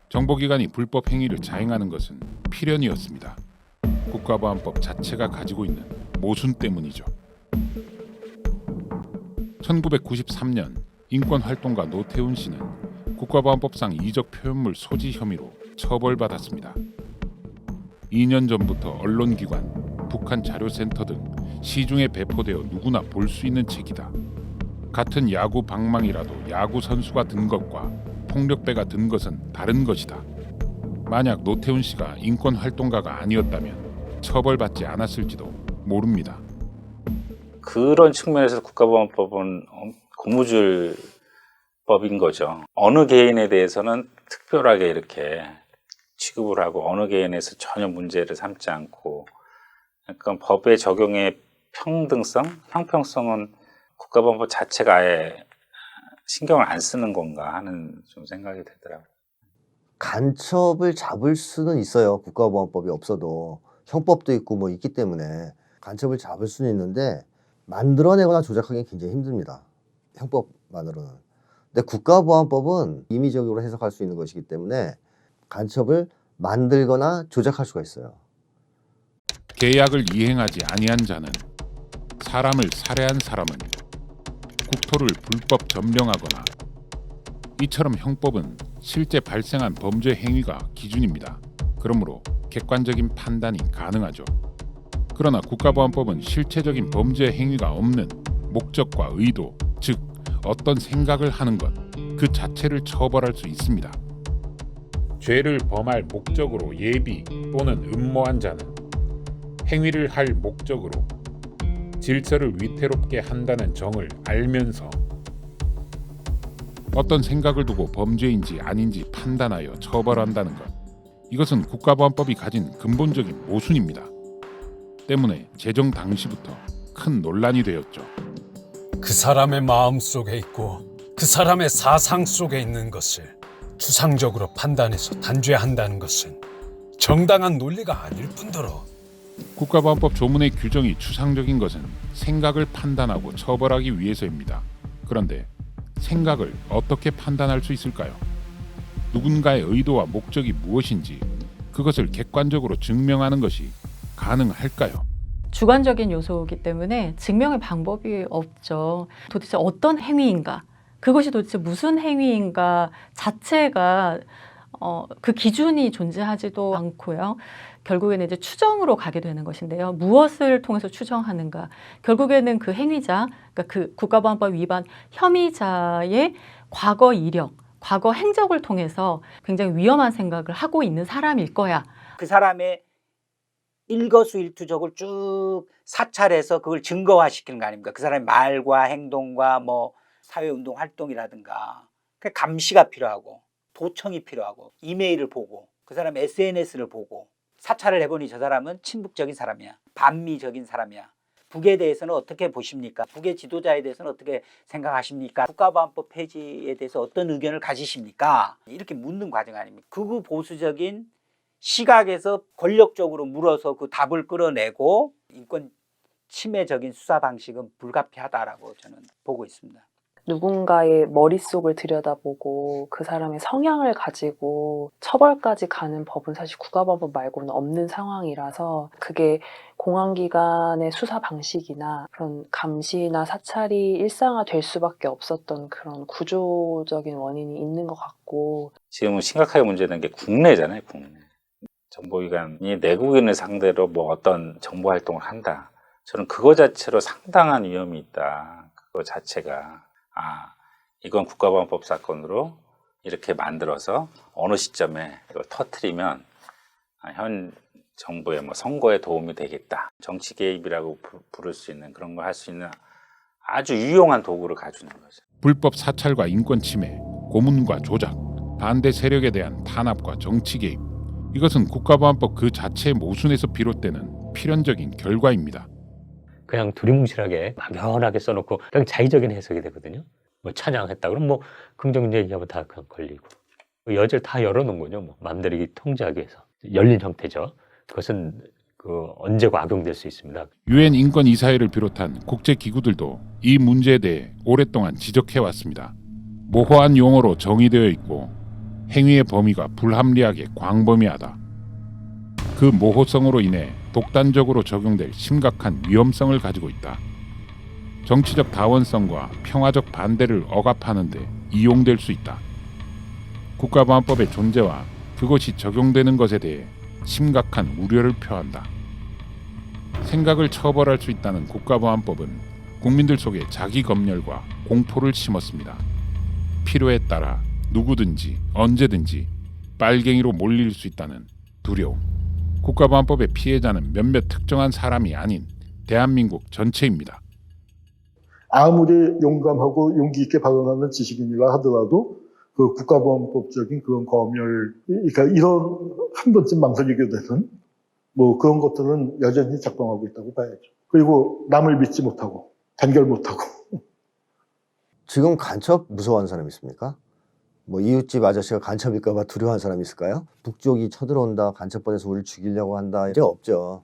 정보기관이 불법 행위를 자행하는 것은 필연이었습니다. 국가보안법 자체가 가지고 있는 모순 때문이죠. 1993년 인권활동가 노태운 씨는 국가보안법상 이적 표현물 소지 혐의로 처벌받았습니다. 2년 전부터 언론기관, 북한 자료센터 등 시중에 배포되어 누구나 볼 수 있는 책이다. 같은 야구 방망이라도 야구 선수가 든 것과 폭력배가 든 것은 다른 것이다. 만약 노태운 씨가 인권활동가가 아니었다면 처벌받지 않았을지도 모릅니다. 그런 측면에서 국가보안법은 고무줄법인 거죠. 어느 개인에 대해서는 특별하게 이렇게 취급을 하고 어느 개인에서 전혀 문제를 삼지 않고 약간 법의 적용의 평등성, 형평성은 국가보안법 자체가 아예 신경을 안 쓰는 건가 하는 좀 생각이 들더라고요. 간첩을 잡을 수는 있어요. 국가보안법이 없어도 형법도 있고 뭐 있기 때문에 간첩을 잡을 수는 있는데 만들어내거나 조작하기는 굉장히 힘듭니다. 형법만으로는. 근데 국가보안법은 임의적으로 해석할 수 있는 것이기 때문에 간첩을 만들거나 조작할 수가 있어요. 계약을 이행하지 아니한 자는 사람을 살해한 사람은 국토를 불법 점령하거나 이처럼 형법은 실제 발생한 범죄 행위가 기준입니다. 그러므로 객관적인 판단이 가능하죠. 그러나 국가보안법은 실체적인 범죄 행위가 없는 목적과 의도, 즉 어떤 생각을 하는 것 그 자체를 처벌할 수 있습니다. 죄를 범할 목적으로 예비 또는 음모한 자는 행위를 할 목적으로 질서를 위태롭게 한다는 정을 알면서 어떤 생각을 두고 범죄인지 아닌지 판단하여 처벌한다는 것, 이것은 국가보안법이 가진 근본적인 모순입니다. 때문에 제정 당시부터 큰 논란이 되었죠. 그 사람의 마음 속에 있고 그 사람의 사상 속에 있는 것을 추상적으로 판단해서 단죄한다는 것은 정당한 논리가 아닐 뿐더러 국가보안법 조문의 규정이 추상적인 것은 생각을 판단하고 처벌하기 위해서입니다. 그런데 생각을 어떻게 판단할 수 있을까요? 누군가의 의도와 목적이 무엇인지 그것을 객관적으로 증명하는 것이 가능할까요? 주관적인 요소이기 때문에 증명의 방법이 없죠. 도대체 어떤 행위인가, 그것이 도대체 무슨 행위인가 자체가 그 기준이 존재하지도 않고요. 결국에는 이제 추정으로 가게 되는 것인데요. 무엇을 통해서 추정하는가? 결국에는 그 행위자, 그러니까 그 국가보안법 위반 혐의자의 과거 이력, 과거 행적을 통해서 굉장히 위험한 생각을 하고 있는 사람일 거야. 그 사람의 일거수일투족을 쭉 사찰해서 그걸 증거화시키는 거 아닙니까? 그 사람의 말과 행동과 뭐 사회운동 활동이라든가 그 감시가 필요하고 도청이 필요하고 이메일을 보고 그 사람의 SNS를 보고 사찰을 해보니 저 사람은 친북적인 사람이야, 반미적인 사람이야. 북에 대해서는 어떻게 보십니까? 북의 지도자에 대해서는 어떻게 생각하십니까? 국가보안법 폐지에 대해서 어떤 의견을 가지십니까? 이렇게 묻는 과정 아닙니까? 극우 보수적인 시각에서 권력적으로 물어서 그 답을 끌어내고 인권 침해적인 수사 방식은 불가피하다라고 저는 보고 있습니다. 누군가의 머릿속을 들여다보고 그 사람의 성향을 가지고 처벌까지 가는 법은 사실 국가보안법 말고는 없는 상황이라서 그게 공안기관의 수사 방식이나 그런 감시나 사찰이 일상화될 수밖에 없었던 그런 구조적인 원인이 있는 것 같고, 지금 심각하게 문제되는 게 국내잖아요. 국내. 정보기관이 내국인을 상대로 뭐 어떤 정보 활동을 한다. 저는 그거 자체로 상당한 위험이 있다. 그거 자체가. 이건 국가보안법 사건으로 이렇게 만들어서 어느 시점에 이걸 터뜨리면 현 정부의 뭐 선거에 도움이 되겠다. 정치 개입이라고 부를 수 있는 그런 걸 할 수 있는 아주 유용한 도구를 가지는 거죠. 불법 사찰과 인권 침해, 고문과 조작, 반대 세력에 대한 탄압과 정치 개입, 이것은 국가보안법 그 자체의 모순에서 비롯되는 필연적인 결과입니다. 그냥 두리뭉실하게 막연하게 써놓고 그냥 자의적인 해석이 되거든요. 뭐 찬양했다 그럼 뭐 긍정적 얘기하면 다 그냥 걸리고 여지를 다 열어놓은군요. 뭐 마음대로 통제하기 위해서 열린 형태죠. 그것은 그 언제고 악용될 수 있습니다. 유엔 인권이사회를 비롯한 국제 기구들도 이 문제에 대해 오랫동안 지적해 왔습니다. 모호한 용어로 정의되어 있고 행위의 범위가 불합리하게 광범위하다. 그 모호성으로 인해 독단적으로 적용될 심각한 위험성을 가지고 있다. 정치적 다원성과 평화적 반대를 억압하는 데 이용될 수 있다. 국가보안법의 존재와 그것이 적용되는 것에 대해 심각한 우려를 표한다. 생각을 처벌할 수 있다는 국가보안법은 국민들 속에 자기 검열과 공포를 심었습니다. 필요에 따라 누구든지 언제든지 빨갱이로 몰릴 수 있다는 두려움. 국가보안법의 피해자는 몇몇 특정한 사람이 아닌 대한민국 전체입니다. 아무리 용감하고 용기 있게 발언하는 지식인이라 하더라도 그 국가보안법적인 그런 검열, 그러니까 이런 한 번쯤 망설이게 되는 뭐 그런 것들은 여전히 작동하고 있다고 봐야죠. 그리고 남을 믿지 못하고 단결 못하고. 지금 간첩 무서워하는 사람 있습니까? 뭐 이웃집 아저씨가 간첩일까 봐 두려워하는 사람이 있을까요? 북쪽이 쳐들어온다, 간첩번에서 우리를 죽이려고 한다, 이제 없죠.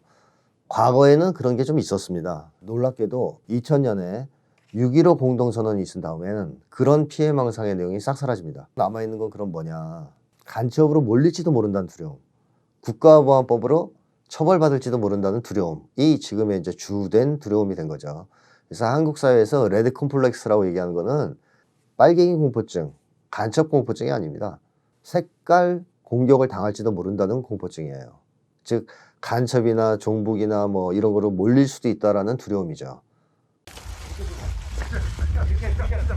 과거에는 그런 게 좀 있었습니다. 놀랍게도 2000년에 6.15 공동선언이 있은 다음에는 그런 피해망상의 내용이 싹 사라집니다. 남아있는 건 그럼 뭐냐. 간첩으로 몰릴지도 모른다는 두려움. 국가보안법으로 처벌받을지도 모른다는 두려움이 지금의 이제 주된 두려움이 된 거죠. 그래서 한국 사회에서 레드 콤플렉스라고 얘기하는 거는 빨갱이 공포증, 간첩 공포증이 아닙니다. 색깔 공격을 당할지도 모른다는 공포증이에요. 즉 간첩이나 종북이나 뭐 이런 거로 몰릴 수도 있다라는 두려움이죠.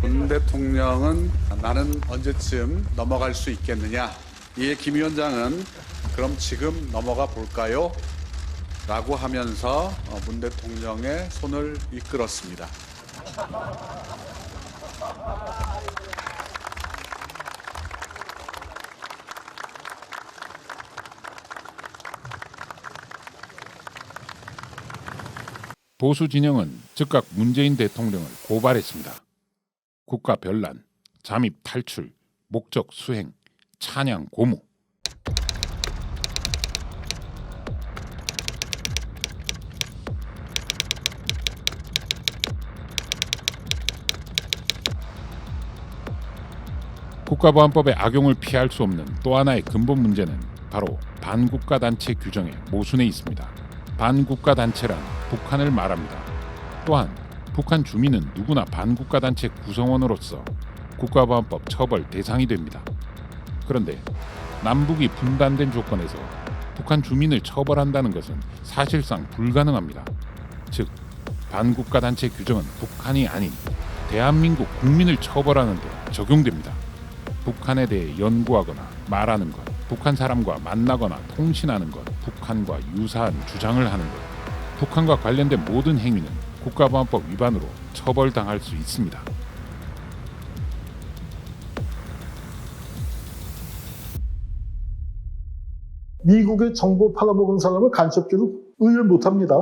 문 대통령은 나는 언제쯤 넘어갈 수 있겠느냐. 이에 김 위원장은 그럼 지금 넘어가 볼까요? 라고 하면서 문 대통령의 손을 이끌었습니다. 보수 진영은 즉각 문재인 대통령을 고발했습니다. 국가 변란, 잠입 탈출, 목적 수행, 찬양 고무. 국가보안법의 악용을 피할 수 없는 또 하나의 근본 문제는 바로 반국가 단체 규정의 모순에 있습니다. 반국가 단체란 북한을 말합니다. 또한 북한 주민은 누구나 반국가 단체 구성원으로서 국가보안법 처벌 대상이 됩니다. 그런데 남북이 분단된 조건에서 북한 주민을 처벌한다는 것은 사실상 불가능합니다. 즉, 반국가 단체 규정은 북한이 아닌 대한민국 국민을 처벌하는 데 적용됩니다. 북한에 대해 연구하거나 말하는 것, 북한 사람과 만나거나 통신하는 것, 북한과 유사한 주장을 하는 것, 북한과 관련된 모든 행위는 국가보안법 위반으로 처벌당할 수 있습니다. 미국의 정보 팔아먹은 사람을 간첩죄로 의율 못합니다.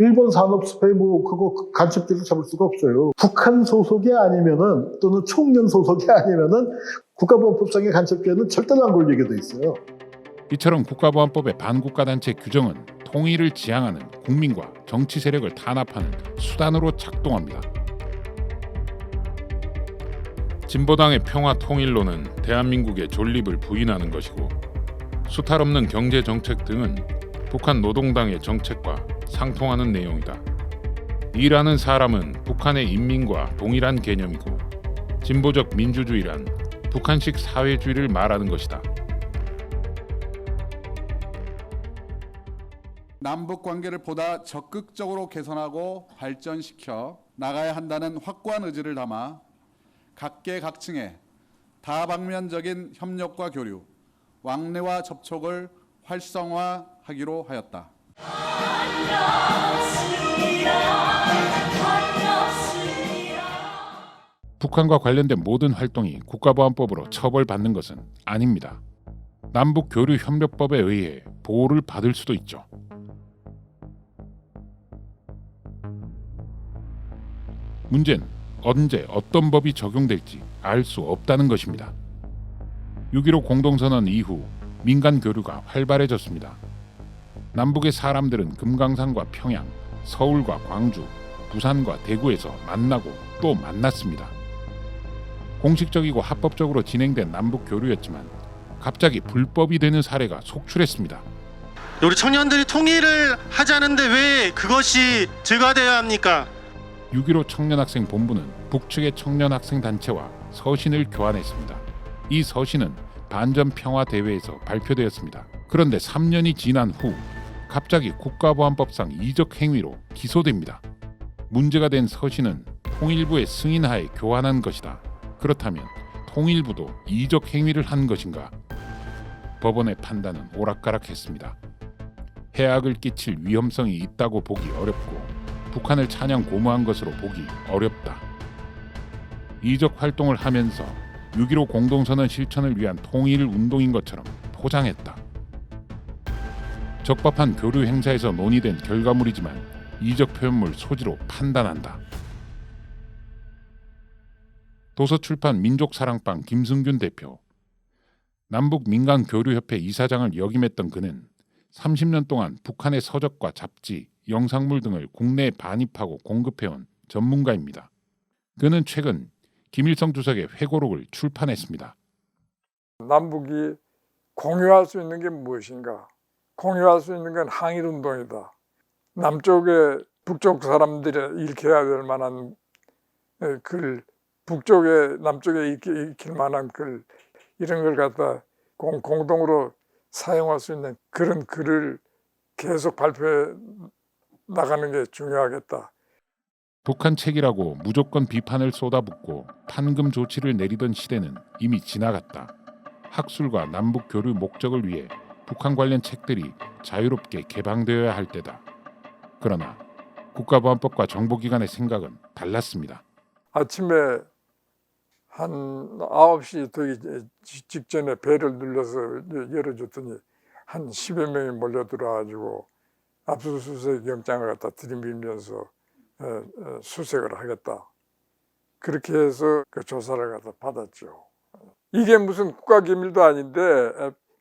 일본 산업스파이 그거 간첩죄로 잡을 수가 없어요. 북한 소속이 아니면은 또는 총련 소속이 아니면은 국가보안법상의 간첩죄는 절대로 안 걸리게 돼 있어요. 이처럼 국가보안법의 반국가 단체 규정은 통일을 지향하는 국민과 정치 세력을 탄압하는 수단으로 작동합니다. 진보당의 평화통일론은 대한민국의 존립을 부인하는 것이고, 수탈 없는 경제 정책 등은 북한 노동당의 정책과 상통하는 내용이다. 이라는 사람은 북한의 인민과 동일한 개념이고, 진보적 민주주의란 북한식 사회주의를 말하는 것이다. 남북 관계를 보다 적극적으로 개선하고 발전시켜 나가야 한다는 확고한 의지를 담아 각계각층의 다방면적인 협력과 교류, 왕래와 접촉을 활성화하기로 하였다. 북한과 관련된 모든 활동이 국가보안법으로 처벌받는 것은 아닙니다. 남북교류협력법에 의해 보호를 받을 수도 있죠. 문제는 언제 어떤 법이 적용될지 알 수 없다는 것입니다. 6.15 공동선언 이후 민간 교류가 활발해졌습니다. 남북의 사람들은 금강산과 평양, 서울과 광주, 부산과 대구에서 만나고 또 만났습니다. 공식적이고 합법적으로 진행된 남북 교류였지만 갑자기 불법이 되는 사례가 속출했습니다. 우리 청년들이 통일을 하자는데 왜 그것이 제거되어야 합니까? 6.15 청년학생 본부는 북측의 청년학생 단체와 서신을 교환했습니다. 이 서신은 반전평화대회에서 발표되었습니다. 그런데 3년이 지난 후 갑자기 국가보안법상 이적 행위로 기소됩니다. 문제가 된 서신은 통일부의 승인하에 교환한 것이다. 그렇다면 통일부도 이적 행위를 한 것인가? 법원의 판단은 오락가락했습니다. 해악을 끼칠 위험성이 있다고 보기 어렵고 북한을 찬양 고무한 것으로 보기 어렵다. 이적 활동을 하면서 6.15 공동선언 실천을 위한 통일 운동인 것처럼 포장했다. 적법한 교류 행사에서 논의된 결과물이지만 이적 표현물 소지로 판단한다. 도서출판 민족사랑방 김승균 대표. 남북 민간교류협회 이사장을 역임했던 그는 30년 동안 북한의 서적과 잡지, 영상물 등을 국내에 반입하고 공급해온 전문가입니다. 그는 최근 김일성 주석의 회고록을 출판했습니다. 남북이 공유할 수 있는 게 무엇인가? 공유할 수 있는 건 항일운동이다. 남쪽에 북쪽 사람들이 읽혀야 될 만한 글, 북쪽에 남쪽에 읽힐 만한 글, 이런 걸 갖다 공동으로 사용할 수 있는 그런 글을 계속 발표해 나가는 게 중요하겠다. 북한 책이라고 무조건 비판을 쏟아붓고 판금 조치를 내리던 시대는 이미 지나갔다. 학술과 남북 교류 목적을 위해 북한 관련 책들이 자유롭게 개방되어야 할 때다. 그러나 국가보안법과 정보기관의 생각은 달랐습니다. 아침에 한 9시 되기 직전에 배를 눌러서 열어줬더니 한 10여 명이 몰려들어가지고 압수수색 영장을 갖다 들이밀면서 수색을 하겠다. 그렇게 해서 그 조사를 갖다 받았죠. 이게 무슨 국가기밀도 아닌데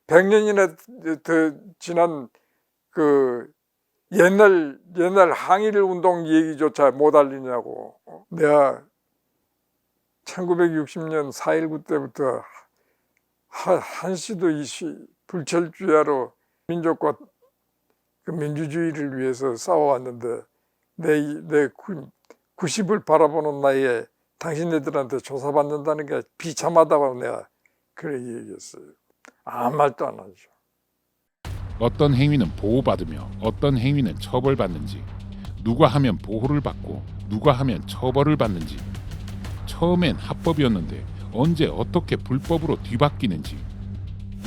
100년이나 더 지난 그 옛날 항일 운동 얘기조차 못 알리냐고. 내가 1960년 4.19 때부터 한시도 이시 불철주야로 민족과 그 민주주의를 위해서 싸워왔는데 내 90을 바라보는 나이에 당신네들한테 조사받는다는 게 비참하다고 내가 그래 얘기했어요. 아무 말도 안 하죠. 어떤 행위는 보호받으며 어떤 행위는 처벌받는지, 누가 하면 보호를 받고 누가 하면 처벌을 받는지, 처음엔 합법이었는데 언제 어떻게 불법으로 뒤바뀌는지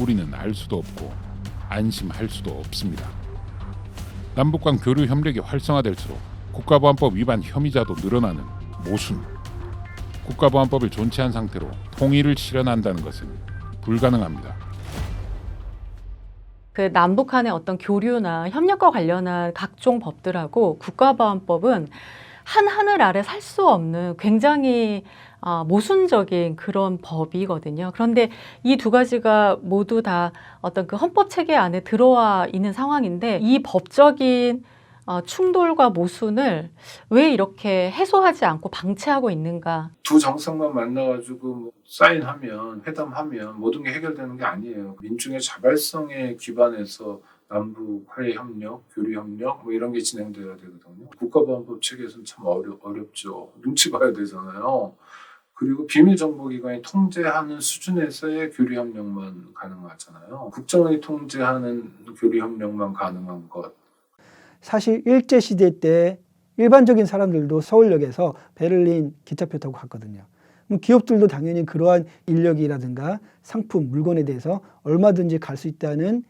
우리는 알 수도 없고 안심할 수도 없습니다. 남북 간 교류 협력이 활성화될수록 국가보안법 위반 혐의자도 늘어나는 모순. 국가보안법을 존치한 상태로 통일을 실현한다는 것은 불가능합니다. 그 남북 간의 어떤 교류나 협력과 관련한 각종 법들하고 국가보안법은 한 하늘 아래 살 수 없는 굉장히 모순적인 그런 법이거든요. 그런데 이 두 가지가 모두 다 어떤 그 헌법 체계 안에 들어와 있는 상황인데 이 법적인 충돌과 모순을 왜 이렇게 해소하지 않고 방치하고 있는가? 두 정상만 만나가지고 뭐 사인하면 회담하면 모든 게 해결되는 게 아니에요. 민중의 자발성에 기반해서 남북 화해 협력, 교류 협력 뭐 이런 게 진행돼야 되거든요. 국가보안법 체계에서는 참 어렵죠. 눈치 봐야 되잖아요. 그리고 비밀정보기관이 통제하는 수준에서의 교류 협력만 가능하잖아요. 국정원이 통제하는 교류 협력만 가능한 것. 사실 일제시대 때 일반적인 사람들도 서울역에서 베를린 기차표 타고 갔거든요. 기업들도 당연히 그러한 인력이라든가 상품, 물건에 대해서 얼마든지 갈 수 있다는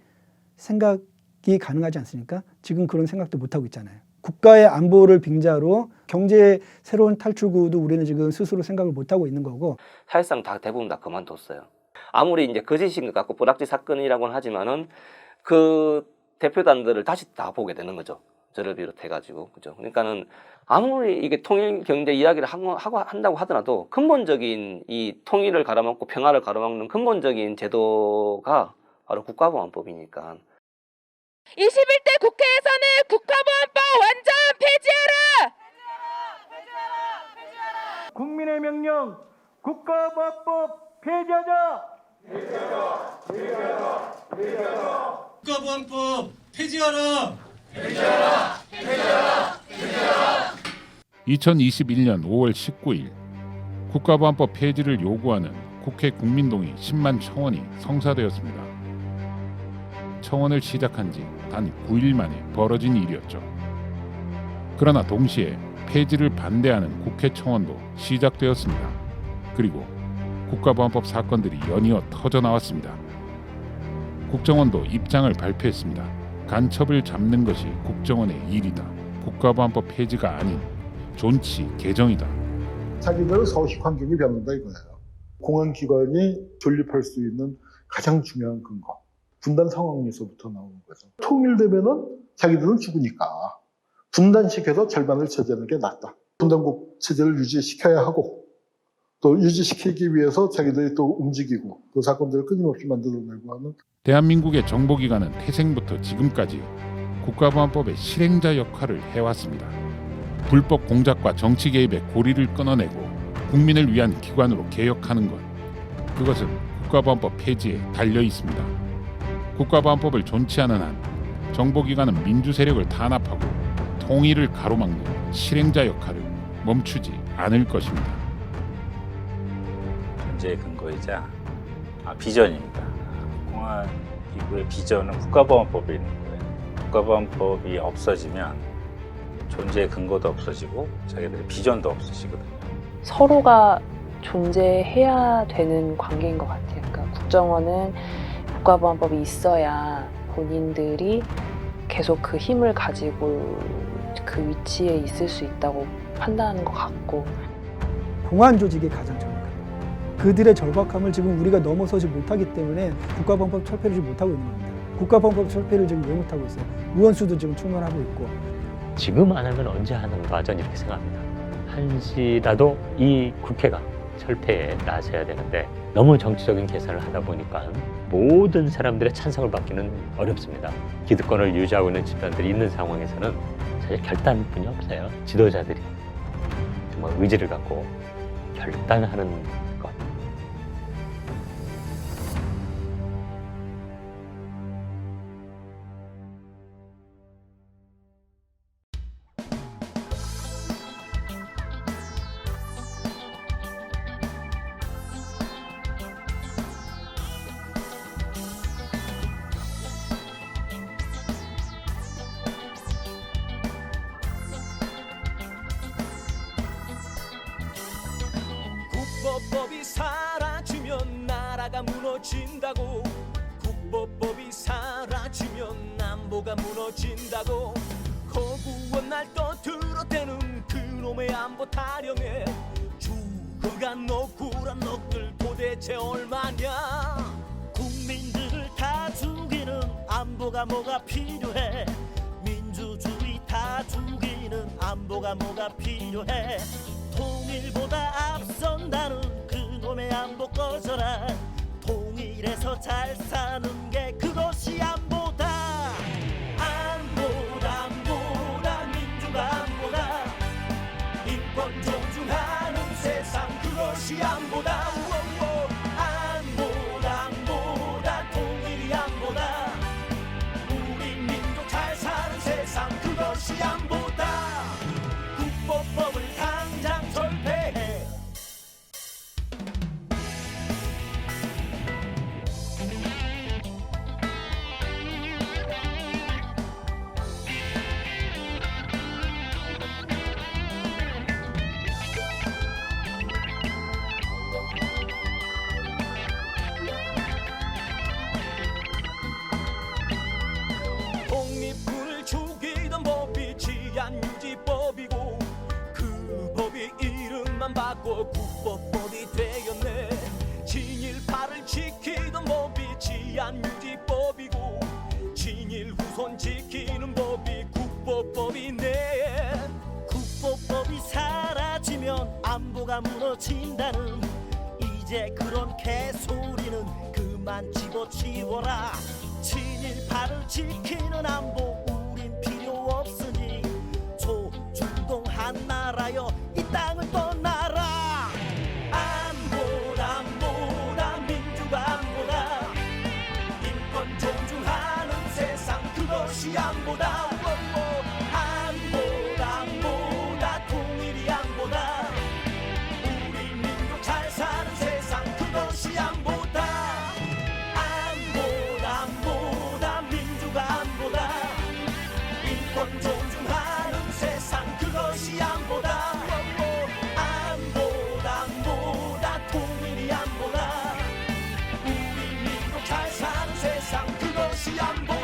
생각이 가능하지 않습니까? 지금 그런 생각도 못하고 있잖아요. 국가의 안보를 빙자로 경제의 새로운 탈출구도 우리는 지금 스스로 생각을 못하고 있는 거고. 사실상 다 대부분 다 그만뒀어요. 아무리 이제 거짓인 것 같고 불확실 사건이라고는 하지만은 그 대표단들을 다시 다 보게 되는 거죠. 저를 비롯해가지고. 그죠. 그러니까는 아무리 이게 통일 경제 이야기를 한다고 하더라도 근본적인 이 통일을 가로막고 평화를 가로막는 근본적인 제도가 바로 국가보안법이니까. 21대 국회에서는 국가보안법 완전 폐지하라! 국민의 명령 국가보안법 폐지하자! 국가보안법 폐지하라! 2021년 5월 19일 국가보안법 폐지를 요구하는 국회 국민동의 10만 청원이 성사되었습니다. 청원을 시작한 지 단 9일 만에 벌어진 일이었죠. 그러나 동시에 폐지를 반대하는 국회 청원도 시작되었습니다. 그리고 국가보안법 사건들이 연이어 터져나왔습니다. 국정원도 입장을 발표했습니다. 간첩을 잡는 것이 국정원의 일이다. 국가보안법 폐지가 아닌 존치 개정이다. 자기들 서식 환경이 변한다 이거예요. 공안기관이 존립할 수 있는 가장 중요한 근거. 분단 상황에서부터 나오는 거죠. 통일되면은 자기들은 죽으니까 분단시켜서 절반을 차지하는 게 낫다. 분단국 체제를 유지시켜야 하고 또 유지시키기 위해서 자기들이 또 움직이고 그 사건들을 끊임없이 만들어내고 하는. 대한민국의 정보기관은 태생부터 지금까지 국가보안법의 실행자 역할을 해왔습니다. 불법 공작과 정치 개입의 고리를 끊어내고 국민을 위한 기관으로 개혁하는 것. 그것은 국가보안법 폐지에 달려 있습니다. 국가보안법을 존치하는 한 정보기관은 민주세력을 탄압하고 통일을 가로막는 실행자 역할을 멈추지 않을 것입니다. 문제의 근거이자 비전입니다. 공안기구의 비전은 국가보안법에 있는 거예요. 국가보안법이 없어지면 존재의 근거도 없어지고 자기들의 비전도 없어지거든요. 서로가 존재해야 되는 관계인 것 같아요. 그러니까 국정원은 국가보안법이 있어야 본인들이 계속 그 힘을 가지고 그 위치에 있을 수 있다고 판단하는 것 같고 공안 조직이 가장 절박합니다. 그들의 절박함을 지금 우리가 넘어서지 못하기 때문에 국가범법 철폐를 지금 못하고 있는 겁니다. 국가범법 철폐를 지금 왜 못하고 있어요? 의원수도 지금 충원하고 있고. 지금 안 하면 언제 하는가 저는 이렇게 생각합니다. 한시라도 이 국회가 철폐에 나서야 되는데 너무 정치적인 계산을 하다 보니까 모든 사람들의 찬성을 받기는 어렵습니다. 기득권을 유지하고 있는 집단들이 있는 상황에서는 사실 결단뿐이 없어요. 지도자들이 정말 의지를 갖고 결단하는 것. 국보법이 사라지면 나라가 무너진다고 국보법이 사라지면 남보가 무너진다고 거구원 날 떠들어대는 그놈의 안보 타령에 죽어간 억울한 놈들 도대체 얼마냐 국민들을 다 죽이는 안보가 뭐가 필요해 민주주의 다 죽이는 안보가 뭐가 필요해 통일보다 앞선다는 그놈의 안보 꺼져라 통일해서 잘 사는 게 그것이 안보다 안보다 안보다 민주가 안보다 인권 존중하는 세상 그것이 안보다 안보다 안보다 통일이 안보다 우리 민족 잘 사는 세상 그것이 안보다 국보법을 당장 철폐해 독립군을 죽이던 법이 치안유지법이고 그 법이 이름만 바꿔 국보법이 되었네 친일파를 지키던 법이 치안유지법이고 친일 후손 지키는 법이 국보법이네 국보법이 사라지면 안보가 무너진다는 이제 그런 개소리는 그만 집어치워라 친일파를 지키는 안보 우린 필요 없으니 조중동 한나라여 이 땅을 떠나라 안보다 안보다 민주가 안보다 인권 존중하는 세상 그것이 안보다 안보다 안보다 통일이 안보다 우리 민족 잘 사는 세상 그것이 안보다 안보다 안보다 민주가 안보다 인권 존중하는 세상 그것이 안보다 안보다 안보다 통일이 안보다 우리 민족 잘 사는 세상 그것이 안보다